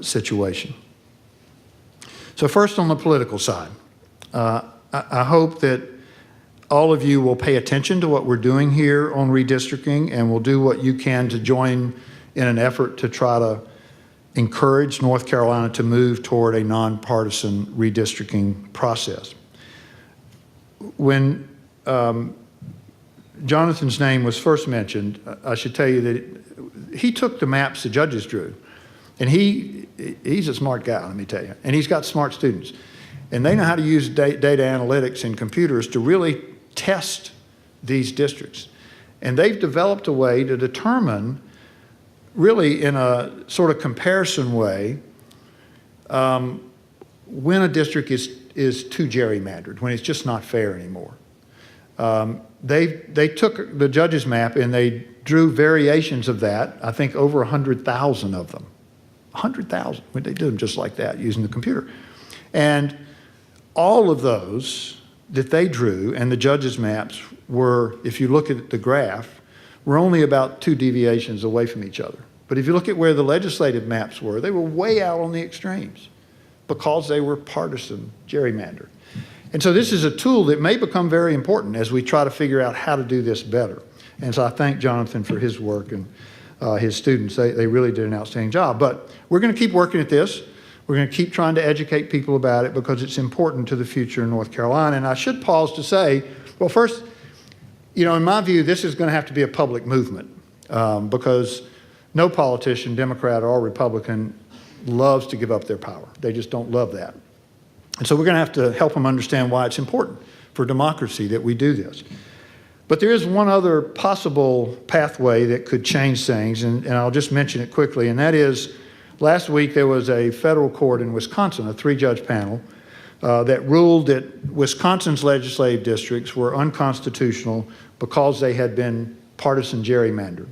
situation. So first on the political side, I hope that all of you will pay attention to what we're doing here on redistricting and will do what you can to join in an effort to try to encourage North Carolina to move toward a nonpartisan redistricting process. When Jonathan's name was first mentioned, I should tell you that he took the maps the judges drew. And he's a smart guy, let me tell you. And he's got smart students. And they know how to use data analytics and computers to really test these districts. And they've developed a way to determine, really in a sort of comparison way, when a district is too gerrymandered, when it's just not fair anymore. They took the judges' map and they drew variations of that, I think over 100,000 of them. 100,000, they did them just like that using the computer. And all of those that they drew and the judges' maps were, if you look at the graph, were only about 2 deviations away from each other. But if you look at where the legislative maps were, they were way out on the extremes because they were partisan gerrymandered. And so this is a tool that may become very important as we try to figure out how to do this better. And so I thank Jonathan for his work and his students. They really did an outstanding job. But we're going to keep working at this. We're going to keep trying to educate people about it because it's important to the future of North Carolina. And I should pause to say, well, first, you know, in my view, this is going to have to be a public movement because no politician, Democrat or Republican, loves to give up their power. They just don't love that. And so we're going to have to help them understand why it's important for democracy that we do this. But there is one other possible pathway that could change things, and I'll just mention it quickly, and that is last week there was a federal court in Wisconsin, a 3-judge panel, that ruled that Wisconsin's legislative districts were unconstitutional because they had been partisan gerrymandered.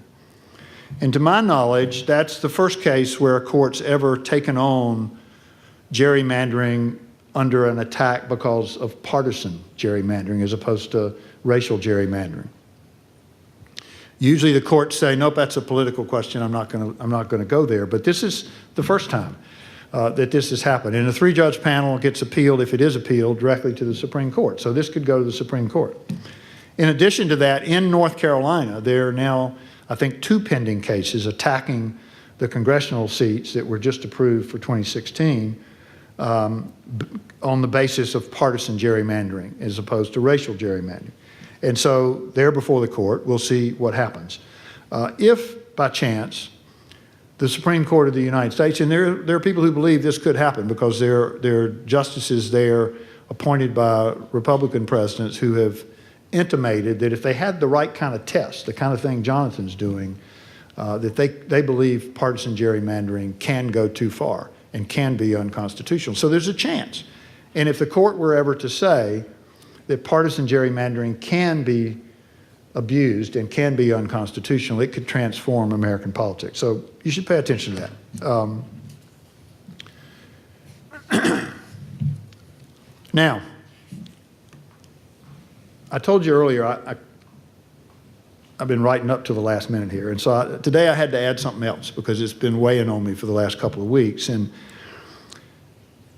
And to my knowledge, that's the first case where a court's ever taken on gerrymandering under an attack because of partisan gerrymandering as opposed to racial gerrymandering. Usually the courts say, nope, that's a political question, I'm not going to go there. But this is the first time that this has happened. And a 3-judge panel gets appealed, if it is appealed, directly to the Supreme Court. So this could go to the Supreme Court. In addition to that, in North Carolina, there are now, I think, 2 pending cases attacking the congressional seats that were just approved for 2016 on the basis of partisan gerrymandering as opposed to racial gerrymandering. And so they're before the court. We'll see what happens. If, by chance, the Supreme Court of the United States, and there are people who believe this could happen because there are justices there appointed by Republican presidents who have intimated that if they had the right kind of test, the kind of thing Jonathan's doing, that they believe partisan gerrymandering can go too far and can be unconstitutional. So there's a chance. And if the court were ever to say that partisan gerrymandering can be abused and can be unconstitutional, it could transform American politics. So you should pay attention to that. Now, I told you earlier, I've been writing up to the last minute here. And so today I had to add something else because it's been weighing on me for the last couple of weeks. And,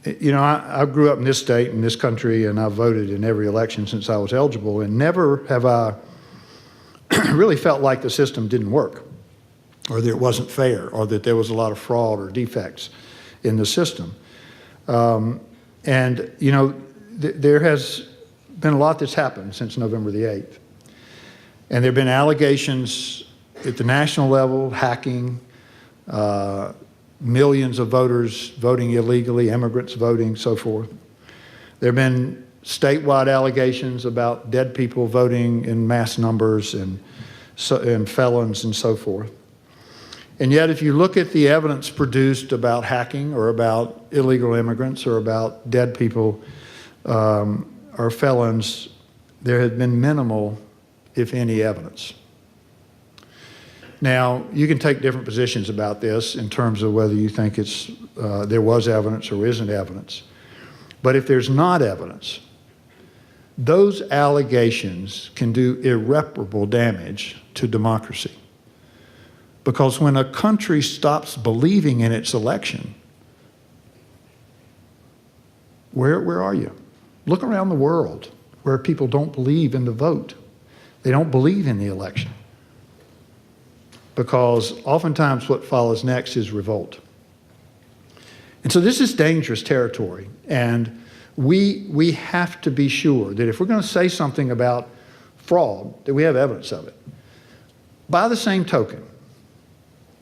you know, I grew up in this state, in this country, and I've voted in every election since I was eligible. And never have I really felt like the system didn't work, or that it wasn't fair, or that there was a lot of fraud or defects in the system. And, you know, there has been a lot that's happened since November the 8th. And there have been allegations at the national level, hacking, millions of voters voting illegally, immigrants voting, so forth. There have been statewide allegations about dead people voting in mass numbers and felons and so forth. And yet, if you look at the evidence produced about hacking or about illegal immigrants or about dead people or felons, there has been minimal, if any, evidence. Now, you can take different positions about this in terms of whether you think there was evidence or isn't evidence. But if there's not evidence, those allegations can do irreparable damage to democracy. Because when a country stops believing in its election, where are you? Look around the world where people don't believe in the vote. They don't believe in the election. Because oftentimes what follows next is revolt. And so this is dangerous territory. And we have to be sure that if we're going to say something about fraud, that we have evidence of it. By the same token,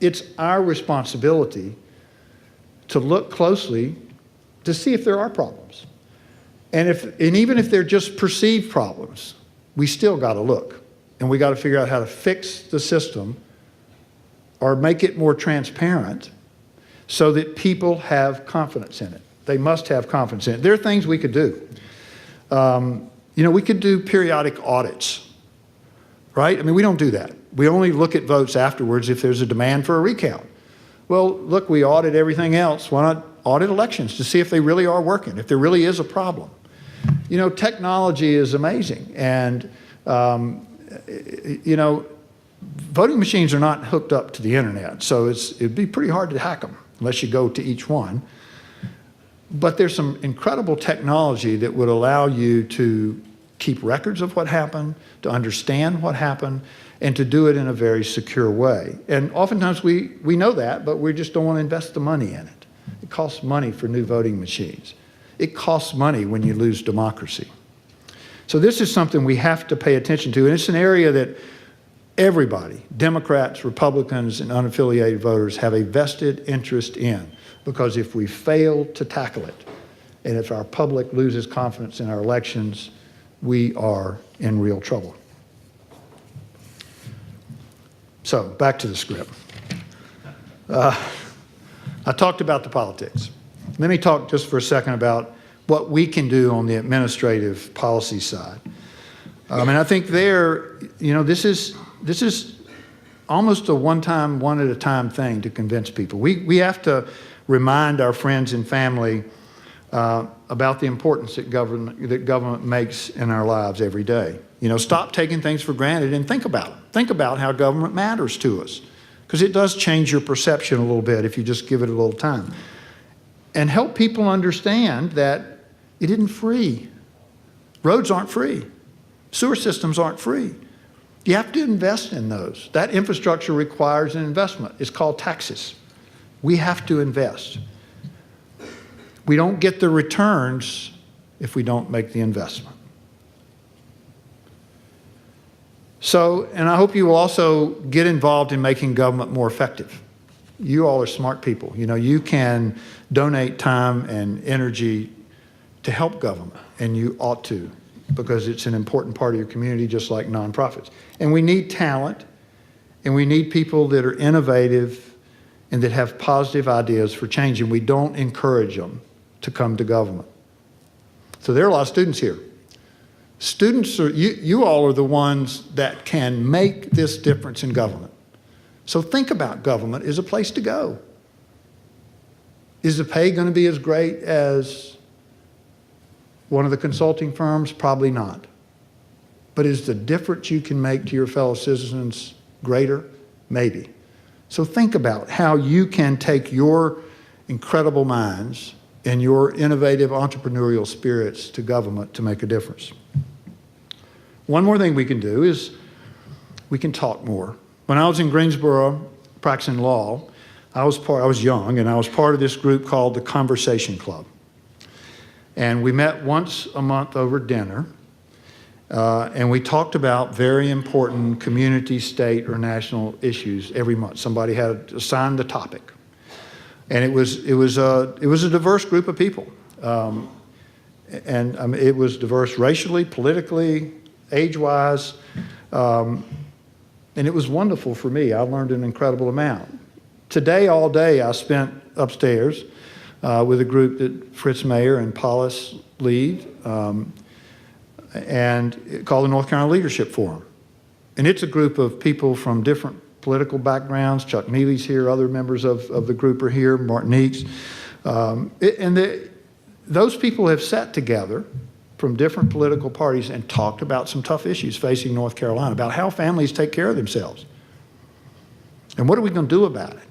it's our responsibility to look closely to see if there are problems. And even if they're just perceived problems, we still got to look. And we got to figure out how to fix the system or make it more transparent so that people have confidence in it. They must have confidence in it. There are things we could do. You know, we could do periodic audits, right? I mean, we don't do that. We only look at votes afterwards if there's a demand for a recount. Well, look, we audit everything else. Why not audit elections to see if they really are working, if there really is a problem? You know, technology is amazing. And, you know, voting machines are not hooked up to the internet, so it'd be pretty hard to hack them unless you go to each one. But there's some incredible technology that would allow you to keep records of what happened, to understand what happened, and to do it in a very secure way. And oftentimes we know that, but we just don't want to invest the money in it. It costs money for new voting machines. It costs money when you lose democracy. So this is something we have to pay attention to, and it's an area that everybody, Democrats, Republicans, and unaffiliated voters, have a vested interest in, because if we fail to tackle it, and if our public loses confidence in our elections, we are in real trouble. So, back to the script. I talked about the politics. Let me talk just for a second about what we can do on the administrative policy side. And I think there, you know, this is almost a one-time, one-at-a-time thing to convince people. We have to remind our friends and family about the importance that government makes in our lives every day. You know, stop taking things for granted and think about it. Think about how government matters to us, because it does change your perception a little bit if you just give it a little time. And help people understand that it isn't free. Roads aren't free. Sewer systems aren't free. You have to invest in those. That infrastructure requires an investment. It's called taxes. We have to invest. We don't get the returns if we don't make the investment. So, and I hope you will also get involved in making government more effective. You all are smart people. You know, you can donate time and energy to help government, and you ought to, because it's an important part of your community, just like nonprofits. And we need talent, and we need people that are innovative and that have positive ideas for change, and we don't encourage them to come to government. So there are a lot of students here Students are, you all are the ones that can make this difference in government. So think about government as a place to go. Is the pay going to be as great as one of the consulting firms? Probably not. But is the difference you can make to your fellow citizens greater? Maybe. So think about how you can take your incredible minds and your innovative entrepreneurial spirits to government to make a difference. One more thing we can do is we can talk more. When I was in Greensboro practicing law, I was young, and I was part of this group called the Conversation Club. And we met once a month over dinner, and we talked about very important community, state, or national issues every month. Somebody had assigned the topic. And it was a diverse group of people. It was diverse racially, politically, age-wise, and it was wonderful for me. I learned an incredible amount. Today, all day, I spent upstairs with a group that Fritz Mayer and Paulus lead, and called the North Carolina Leadership Forum. And it's a group of people from different political backgrounds. Chuck Neely's here, other members of the group are here, Martin Eakes. Those people have sat together from different political parties and talked about some tough issues facing North Carolina, about how families take care of themselves. And what are we going to do about it?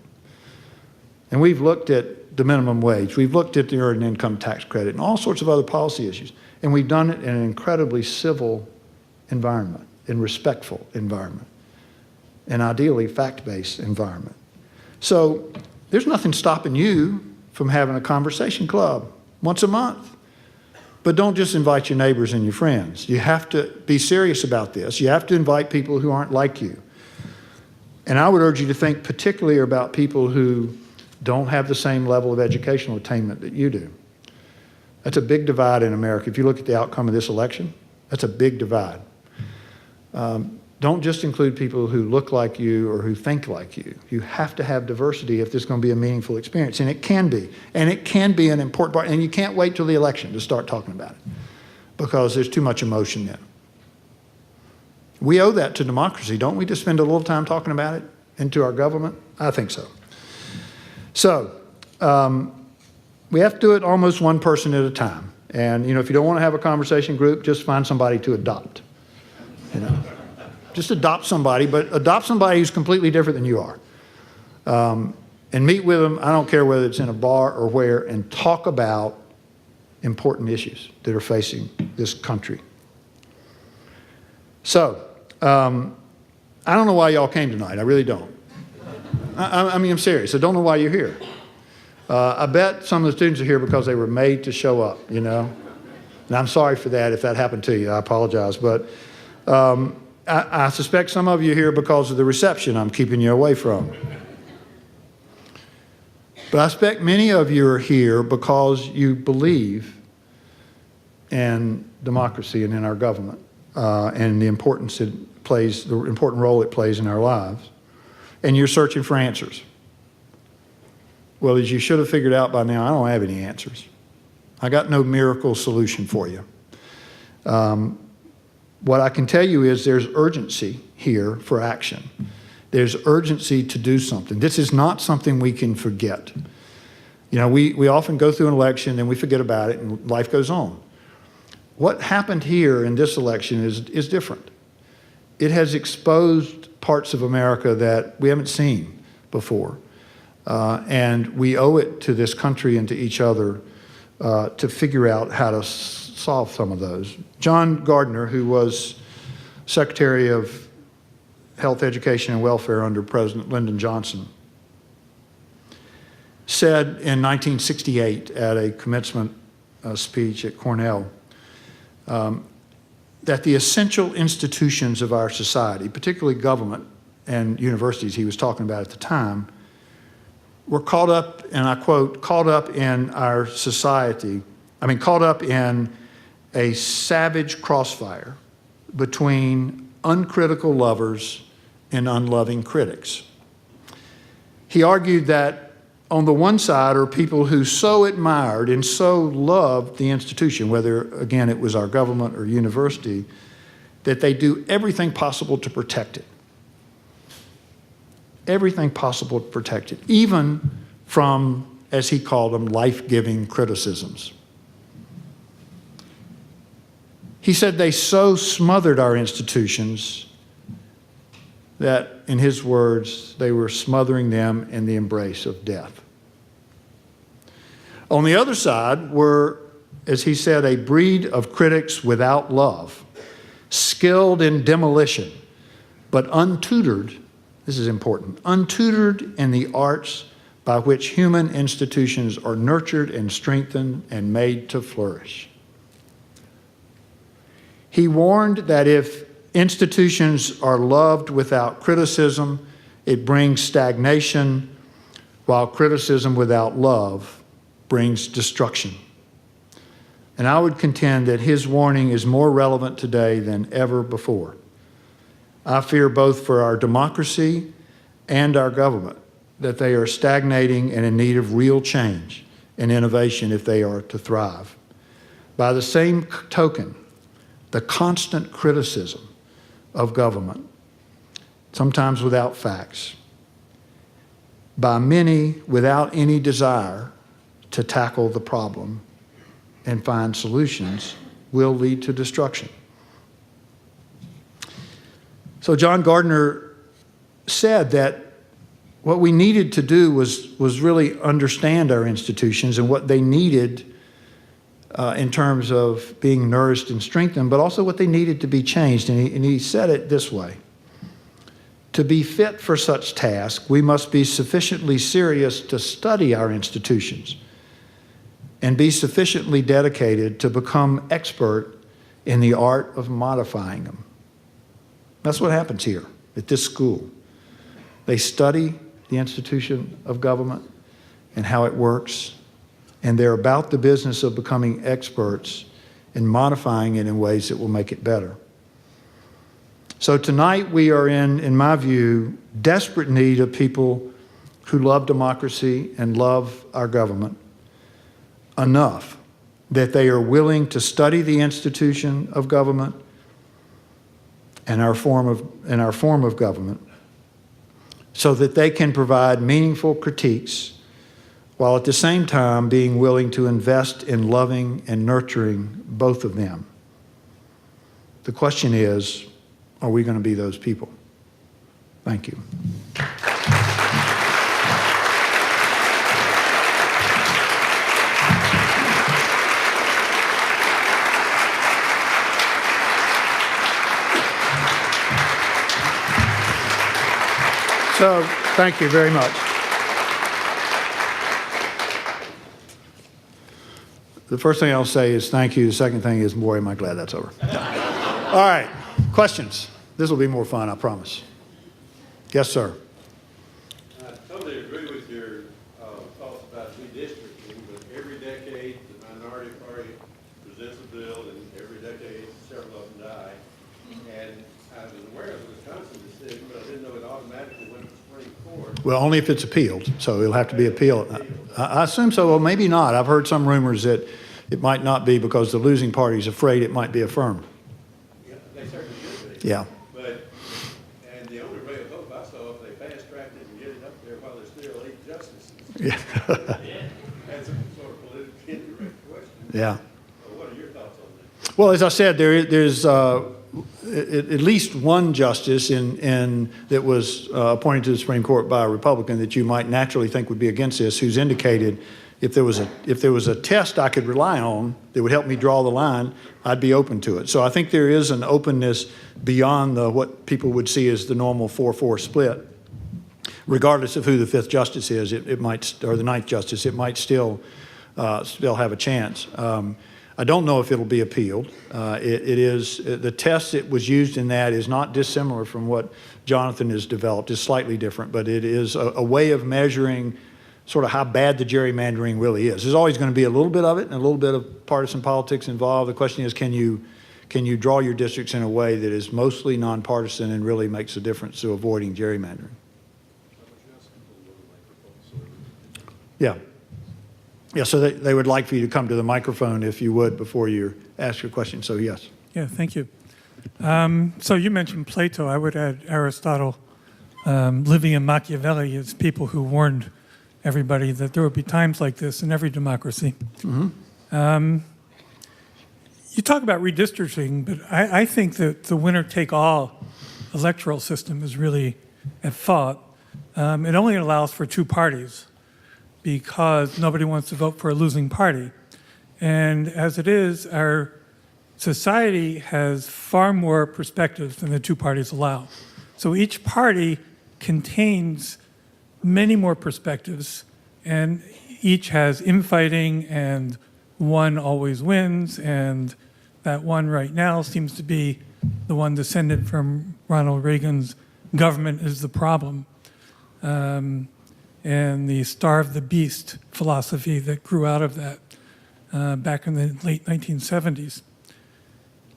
And we've looked at the minimum wage. We've looked at the earned income tax credit and all sorts of other policy issues. And we've done it in an incredibly civil environment, and respectful environment, and ideally fact-based environment. So there's nothing stopping you from having a conversation club once a month. But don't just invite your neighbors and your friends. You have to be serious about this. You have to invite people who aren't like you. And I would urge you to think particularly about people who don't have the same level of educational attainment that you do. That's a big divide in America. If you look at the outcome of this election, that's a big divide. Don't just include people who look like you or who think like you. You have to have diversity if there's going to be a meaningful experience, and it can be. And it can be an important part, and you can't wait till the election to start talking about it because there's too much emotion then. We owe that to democracy, don't we, to spend a little time talking about it and to our government? I think so. So we have to do it almost one person at a time. And, you know, if you don't want to have a conversation group, just find somebody to adopt, you know. Just adopt somebody, but adopt somebody who's completely different than you are. And meet with them, I don't care whether it's in a bar or where, and talk about important issues that are facing this country. So, I don't know why y'all came tonight. I really don't. I mean, I'm serious. I don't know why you're here. I bet some of the students are here because they were made to show up, you know. And I'm sorry for that if that happened to you. I apologize. But I suspect some of you are here because of the reception I'm keeping you away from. But I suspect many of you are here because you believe in democracy and in our government and the importance it plays, the important role it plays in our lives. And you're searching for answers. Well, as you should have figured out by now, I don't have any answers. I got no miracle solution for you. What I can tell you is there's urgency here for action. There's urgency to do something. This is not something we can forget. You know, we often go through an election and we forget about it and life goes on. What happened here in this election is different. It has exposed parts of America that we haven't seen before. And we owe it to this country and to each other to figure out how to solve some of those. John Gardner, who was Secretary of Health, Education, and Welfare under President Lyndon Johnson, said in 1968 at a commencement speech at Cornell that the essential institutions of our society, particularly government and universities he was talking about at the time, were caught up, and I quote, caught up in our society, caught up in a savage crossfire between uncritical lovers and unloving critics. He argued that on the one side are people who so admired and so loved the institution, whether, again, it was our government or university, that they do everything possible to protect it. Everything possible to protect it, even from, as he called them, life-giving criticisms. He said they so smothered our institutions that, in his words, they were smothering them in the embrace of death. On the other side were, as he said, a breed of critics without love, skilled in demolition, but untutored, this is important, untutored in the arts by which human institutions are nurtured and strengthened and made to flourish. He warned that if institutions are loved without criticism, it brings stagnation, while criticism without love brings destruction. And I would contend that his warning is more relevant today than ever before. I fear both for our democracy and our government that they are stagnating and in need of real change and innovation if they are to thrive. By the same token, the constant criticism of government, sometimes without facts, by many without any desire to tackle the problem and find solutions, will lead to destruction. So John Gardner said that what we needed to do was really understand our institutions and what they needed in terms of being nourished and strengthened, but also what they needed to be changed. And he said it this way: to be fit for such task, we must be sufficiently serious to study our institutions and be sufficiently dedicated to become expert in the art of modifying them. That's what happens here at this school. They study the institution of government and how it works, and they're about the business of becoming experts in modifying it in ways that will make it better. So tonight we are in my view, desperate need of people who love democracy and love our government enough that they are willing to study the institution of government and our form of government so that they can provide meaningful critiques while at the same time being willing to invest in loving and nurturing both of them. The question is, are we going to be those people? Thank you. So, thank you very much. The first thing I'll say is thank you. The second thing is, boy, am I glad that's over. All right, questions. This will be more fun, I promise. Yes, sir. I totally agree with your thoughts about redistricting, but every decade the minority party presents a bill, and every decade several of them die. And I was aware of the Wisconsin decision, but I didn't know it automatically went to the Supreme Court. Well, only if it's appealed, so it'll have to be appealed. I assume so. Well, maybe not. I've heard some rumors that it might not be because the losing party is afraid it might be affirmed. Yeah, they certainly should be. Yeah. And the only ray of hope I saw, if they fast-tracked it and get it up there while there's still 8 justices. Yeah. That's a sort of politically indirect question. Yeah. So what are your thoughts on that? Well, as I said, there's at least one justice that was appointed to the Supreme Court by a Republican that you might naturally think would be against this, who's indicated if there was a test I could rely on that would help me draw the line, I'd be open to it. So I think there is an openness beyond what people would see as the normal 4-4 split. Regardless of who the 5th justice is, it might, or the 9th justice, it might still have a chance. I don't know if it'll be appealed. It is the test that was used in that is not dissimilar from what Jonathan has developed. It's slightly different, but it is a way of measuring sort of how bad the gerrymandering really is. There's always going to be a little bit of it and a little bit of partisan politics involved. The question is, can you draw your districts in a way that is mostly nonpartisan and really makes a difference to avoiding gerrymandering? Yeah. Yeah, so they would like for you to come to the microphone if you would before you ask your question. So yes. Yeah, thank you. So you mentioned Plato. I would add Aristotle, Livy, and Machiavelli as people who warned everybody that there would be times like this in every democracy. You talk about redistricting, but I think that the winner-take-all electoral system is really at fault. It only allows for two parties because nobody wants to vote for a losing party. And as it is, our society has far more perspectives than the two parties allow. So each party contains many more perspectives, and each has infighting, and one always wins, and that one right now seems to be the one descended from Ronald Reagan's government is the problem, and the starve the beast philosophy that grew out of that back in the late 1970s.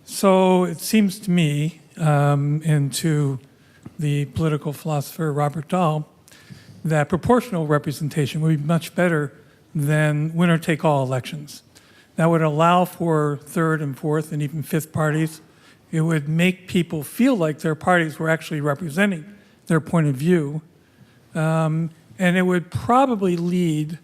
So it seems to me, and to the political philosopher Robert Dahl, that proportional representation would be much better than winner-take-all elections. That would allow for third and fourth and even fifth parties. It would make people feel like their parties were actually representing their point of view. And it would probably lead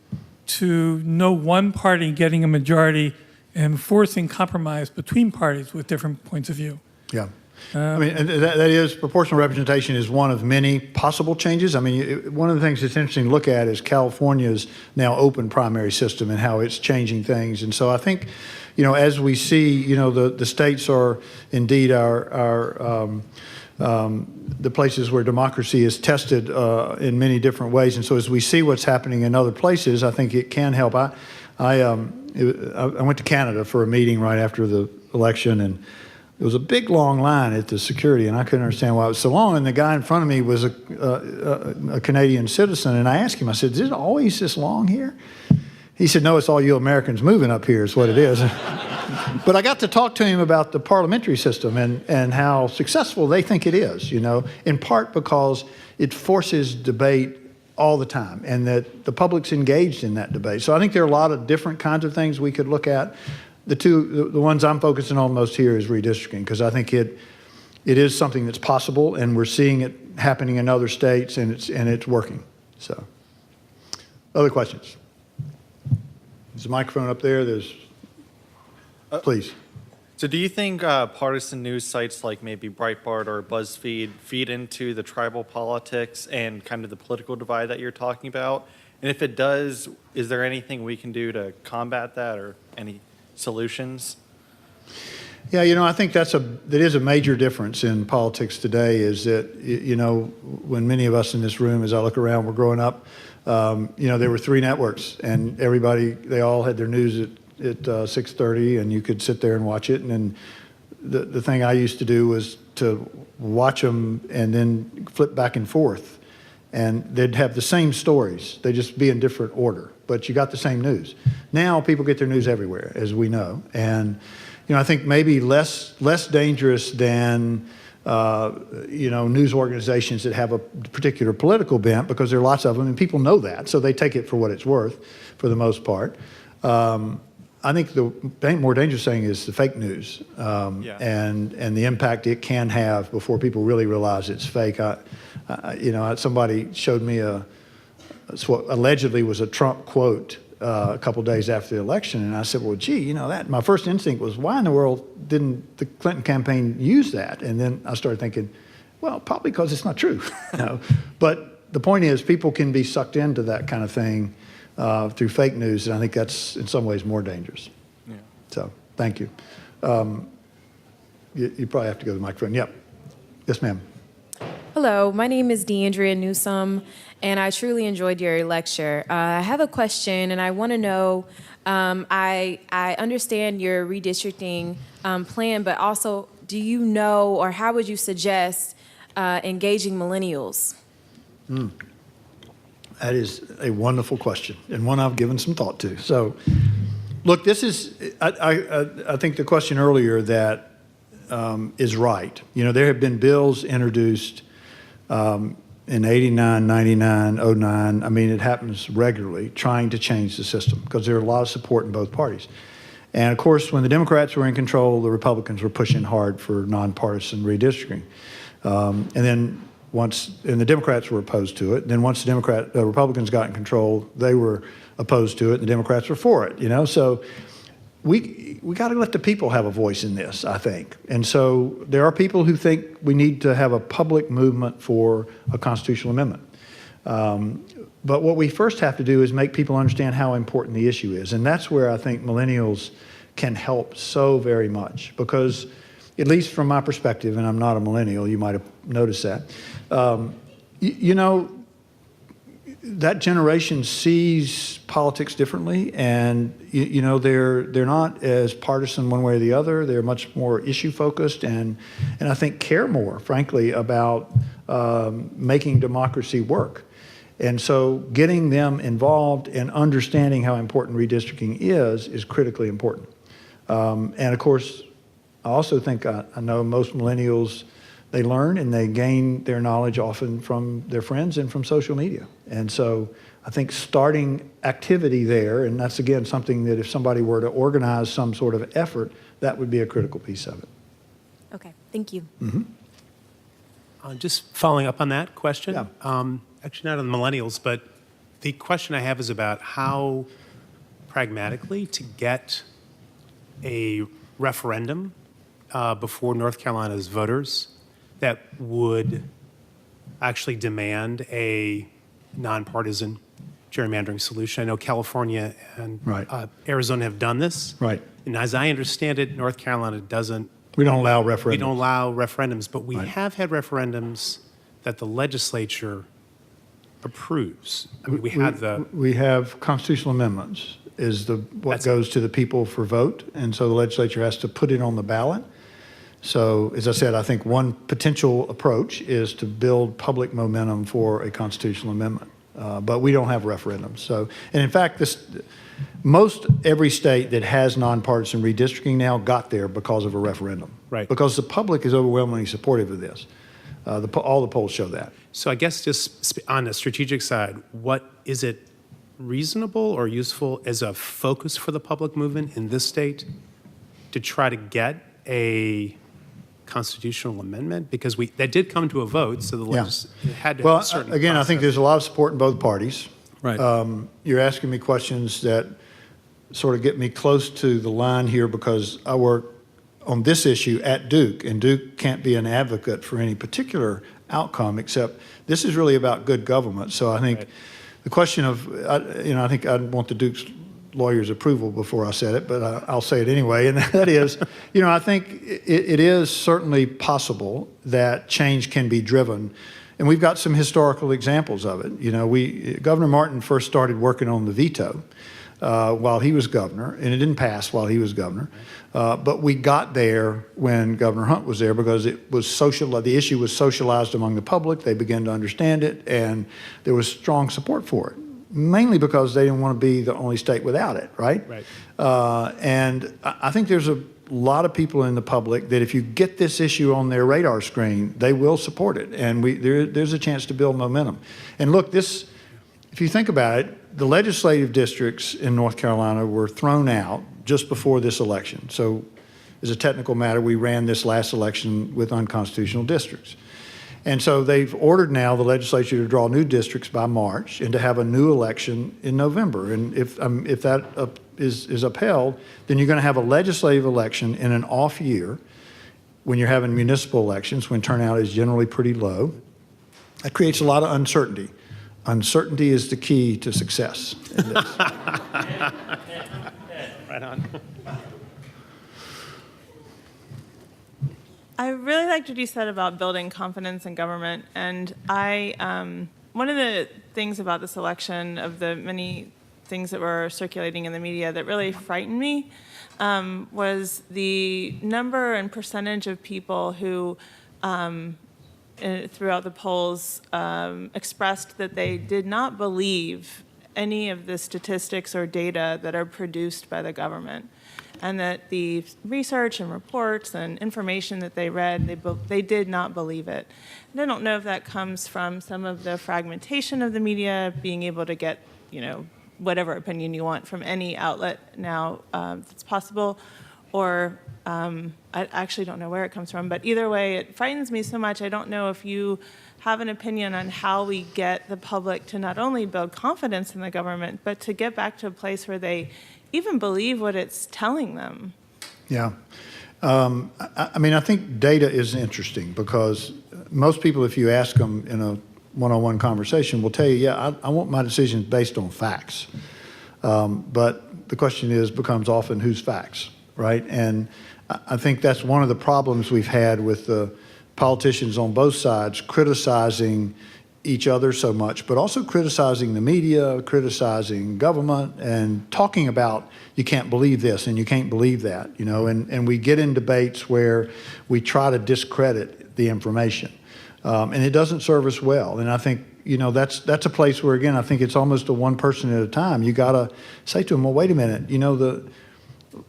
to no one party getting a majority and forcing compromise between parties with different points of view. Yeah. I mean, and that is, proportional representation is one of many possible changes. I mean, one of the things that's interesting to look at is California's now open primary system and how it's changing things. And so I think, as we see, the states are indeed the places where democracy is tested in many different ways. And so as we see what's happening in other places, I think it can help. I went to Canada for a meeting right after the election, and there was a big, long line at the security, and I couldn't understand why it was so long. And the guy in front of me was a Canadian citizen, and I asked him, I said, is it always this long here? He said, no, it's all you Americans moving up here is what it is. But I got to talk to him about the parliamentary system and how successful they think it is, in part because it forces debate all the time and that the public's engaged in that debate. So I think there are a lot of different kinds of things we could look at. The ones I'm focusing on most here is redistricting, because I think it is something that's possible, and we're seeing it happening in other states, and it's working. So, other questions? There's a microphone up there. Please. So do you think partisan news sites like maybe Breitbart or BuzzFeed feed into the tribal politics and kind of the political divide that you're talking about? And if it does, is there anything we can do to combat that, or any solutions? Yeah, I think that is a major difference in politics today, is that, when many of us in this room, as I look around, were growing up, there were three networks, and they all had their news at 6:30, and you could sit there and watch it. And then the thing I used to do was to watch them and then flip back and forth, and they'd have the same stories. They'd just be in different order, but you got the same news. Now people get their news everywhere, as we know. And, I think maybe less dangerous than, news organizations that have a particular political bent, because there are lots of them, and people know that, so they take it for what it's worth, for the most part. I think the more dangerous thing is the fake news, and the impact it can have before people really realize it's fake. Somebody showed me what allegedly was a Trump quote a couple days after the election, and I said, well, gee, that my first instinct was, why in the world didn't the Clinton campaign use that? And then I started thinking, well, probably because it's not true. But the point is, people can be sucked into that kind of thing through fake news, and I think that's in some ways more dangerous. Yeah. So, thank you. You probably have to go to the microphone. Yep. Yes, ma'am. Hello, my name is DeAndrea Newsome, and I truly enjoyed your lecture. I have a question, and I want to know, I understand your redistricting plan, but also, do you know, or how would you suggest engaging millennials? That is a wonderful question, and one I've given some thought to. So, look, this is, I think the question earlier that is right. There have been bills introduced in 89, 99, 09, I mean, it happens regularly, trying to change the system because there are a lot of support in both parties. And of course, when the Democrats were in control, the Republicans were pushing hard for nonpartisan redistricting. And then the Democrats were opposed to it. Then once the Republicans got in control, they were opposed to it, and the Democrats were for it, you know? So we got to let the people have a voice in this, I think. And so there are people who think we need to have a public movement for a constitutional amendment. But what we first have to do is make people understand how important the issue is. And that's where I think millennials can help so very much, because at least from my perspective, and I'm not a millennial, you might have noticed that, you know, that generation sees politics differently, and you know, they're not as partisan one way or the other. They're much more issue focused, and I think care more, frankly, about making democracy work. And so getting them involved and understanding how important redistricting is critically important. And of course, I also think I know most millennials, they learn and they gain their knowledge often from their friends and from social media. And so I think starting activity there, and that's again something that if somebody were to organize some sort of effort, that would be a critical piece of it. Okay, thank you. Just following up on that question. Yeah. Actually, not on the millennials, but the question I have is about how pragmatically to get a referendum before North Carolina's voters that would actually demand a nonpartisan gerrymandering solution. I know California and Arizona have done this. Right. And as I understand it, North Carolina doesn't. We don't allow referendums. We don't allow referendums, but we have had referendums that the legislature approves. I mean, we have constitutional amendments is what goes to the people for vote, and so the legislature has to put it on the ballot. So, as I said, I think one potential approach is to build public momentum for a constitutional amendment, but we don't have referendums. So, and in fact, most every state that has nonpartisan redistricting now got there because of a referendum. Right. Because the public is overwhelmingly supportive of this. All the polls show that. So I guess just on the strategic side, what is it reasonable or useful as a focus for the public movement in this state to try to get a constitutional amendment? Because that did come to a vote, so the it had to have a certain again, process. I think there's a lot of support in both parties. Right. You're asking me questions that sort of get me close to the line here because I work on this issue at Duke, and Duke can't be an advocate for any particular outcome, except this is really about good government. So I think the question of, I think I'd want the Duke's lawyer's approval before I said it, but I'll say it anyway, and that is, I think it is certainly possible that change can be driven, and we've got some historical examples of it. Governor Martin first started working on the veto while he was governor, and it didn't pass while he was governor. But we got there when Governor Hunt was there because it was the issue was socialized among the public. They began to understand it, and there was strong support for it, mainly because they didn't want to be the only state without it, right? Right. And I think there's a lot of people in the public that if you get this issue on their radar screen, they will support it, and there's a chance to build momentum. And look, if you think about it, the legislative districts in North Carolina were thrown out just before this election. So as a technical matter, we ran this last election with unconstitutional districts. And so they've ordered now the legislature to draw new districts by March and to have a new election in November. And if that is upheld, then you're going to have a legislative election in an off year when you're having municipal elections, when turnout is generally pretty low. That creates a lot of uncertainty. Uncertainty is the key to success in this. Right on. I really liked what you said about building confidence in government, and one of the things about this election, of the many things that were circulating in the media that really frightened me, was the number and percentage of people who throughout the polls expressed that they did not believe any of the statistics or data that are produced by the government, and that the research and reports and information that they read, they did not believe it. And I don't know if that comes from some of the fragmentation of the media, being able to get, whatever opinion you want from any outlet now that's possible, or I actually don't know where it comes from, but either way, it frightens me so much. I don't know if you have an opinion on how we get the public to not only build confidence in the government, but to get back to a place where they even believe what it's telling them. Yeah. I think data is interesting because most people, if you ask them in a one-on-one conversation, will tell you, yeah, I want my decisions based on facts. But the question becomes often whose facts, right? And I think that's one of the problems we've had with the politicians on both sides criticizing each other so much, but also criticizing the media, criticizing government, and talking about you can't believe this and you can't believe that, and we get in debates where we try to discredit the information, and it doesn't serve us well. And I think that's a place where, again, I think it's almost a one person at a time. You got to say to them, well, wait a minute,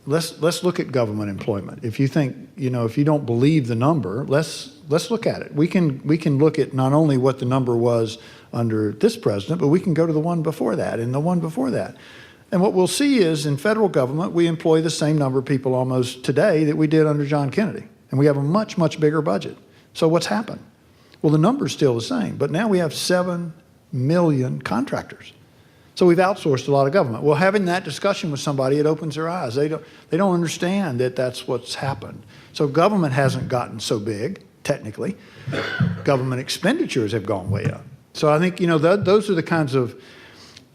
let's look at government employment. If you think, if you don't believe the number, let's look at it. We can look at not only what the number was under this president, but we can go to the one before that and the one before that. And what we'll see is in federal government, we employ the same number of people almost today that we did under John Kennedy. And we have a much, much bigger budget. So what's happened? Well, the number's still the same, but now we have 7 million contractors. So we've outsourced a lot of government. Well, having that discussion with somebody, it opens their eyes. They don't understand that that's what's happened. So government hasn't gotten so big, technically. Government expenditures have gone way up. So I think, those are the kinds of,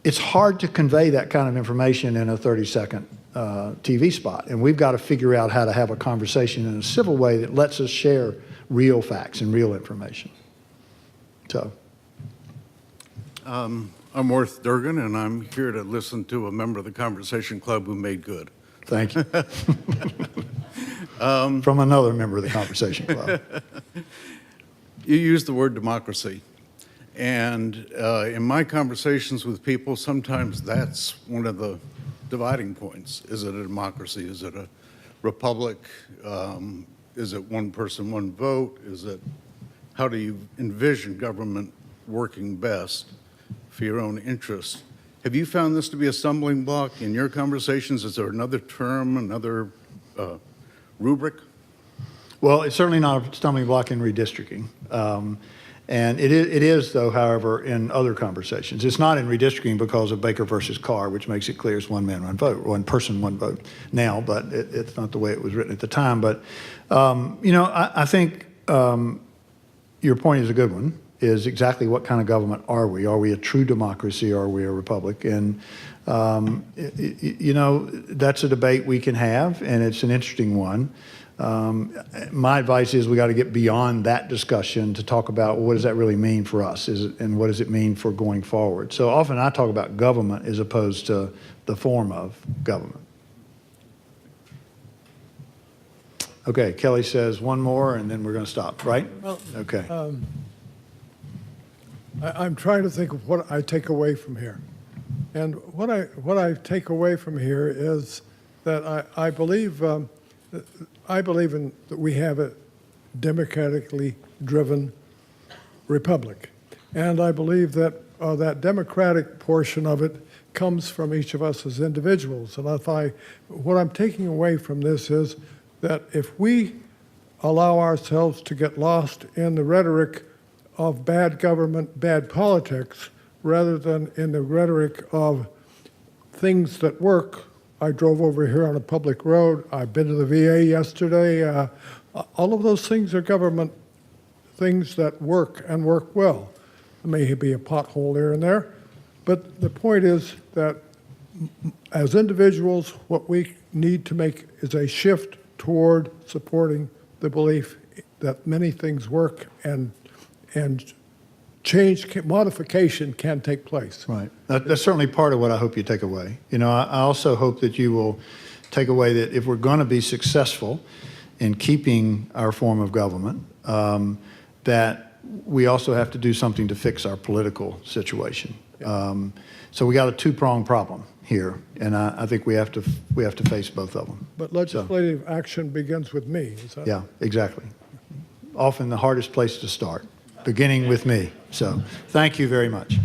it's hard to convey that kind of information in a 30-second TV spot. And we've got to figure out how to have a conversation in a civil way that lets us share real facts and real information. So. I'm Worth Durgan, and I'm here to listen to a member of the Conversation Club who made good. Thank you. From another member of the Conversation Club. You used the word democracy. And in my conversations with people, sometimes that's one of the dividing points. Is it a democracy? Is it a republic? Is it one person, one vote? How do you envision government working best for your own interests? Have you found this to be a stumbling block in your conversations? Is there another term, another rubric? Well, it's certainly not a stumbling block in redistricting. And it is, though, however, in other conversations. It's not in redistricting because of Baker versus Carr, which makes it clear it's one man, one vote, one person, one vote now, but it's not the way it was written at the time. But, I think your point is a good one, is exactly what kind of government are we? Are we a true democracy or are we a republic? And, that's a debate we can have, and it's an interesting one. My advice is we got to get beyond that discussion to talk about what does that really mean for us, and what does it mean for going forward. So often I talk about government as opposed to the form of government. Okay, Kelly says one more and then we're going to stop, right? Well, okay. I'm trying to think of what I take away from here. And what I take away from here is that I believe in that we have a democratically driven republic. And I believe that that democratic portion of it comes from each of us as individuals. And what I'm taking away from this is that if we allow ourselves to get lost in the rhetoric of bad government, bad politics, rather than in the rhetoric of things that work. I drove over here on a public road. I've been to the VA yesterday. All of those things are government things that work and work well. There may be a pothole here and there, but the point is that as individuals, what we need to make is a shift toward supporting the belief that many things work and modification can take place. Right. That's certainly part of what I hope you take away. I also hope that you will take away that if we're going to be successful in keeping our form of government, that we also have to do something to fix our political situation. So we got a two-pronged problem here, and I think we have to face both of them. But legislative action begins with me, is that? Yeah, exactly. Often the hardest place to start, beginning with me. So thank you very much.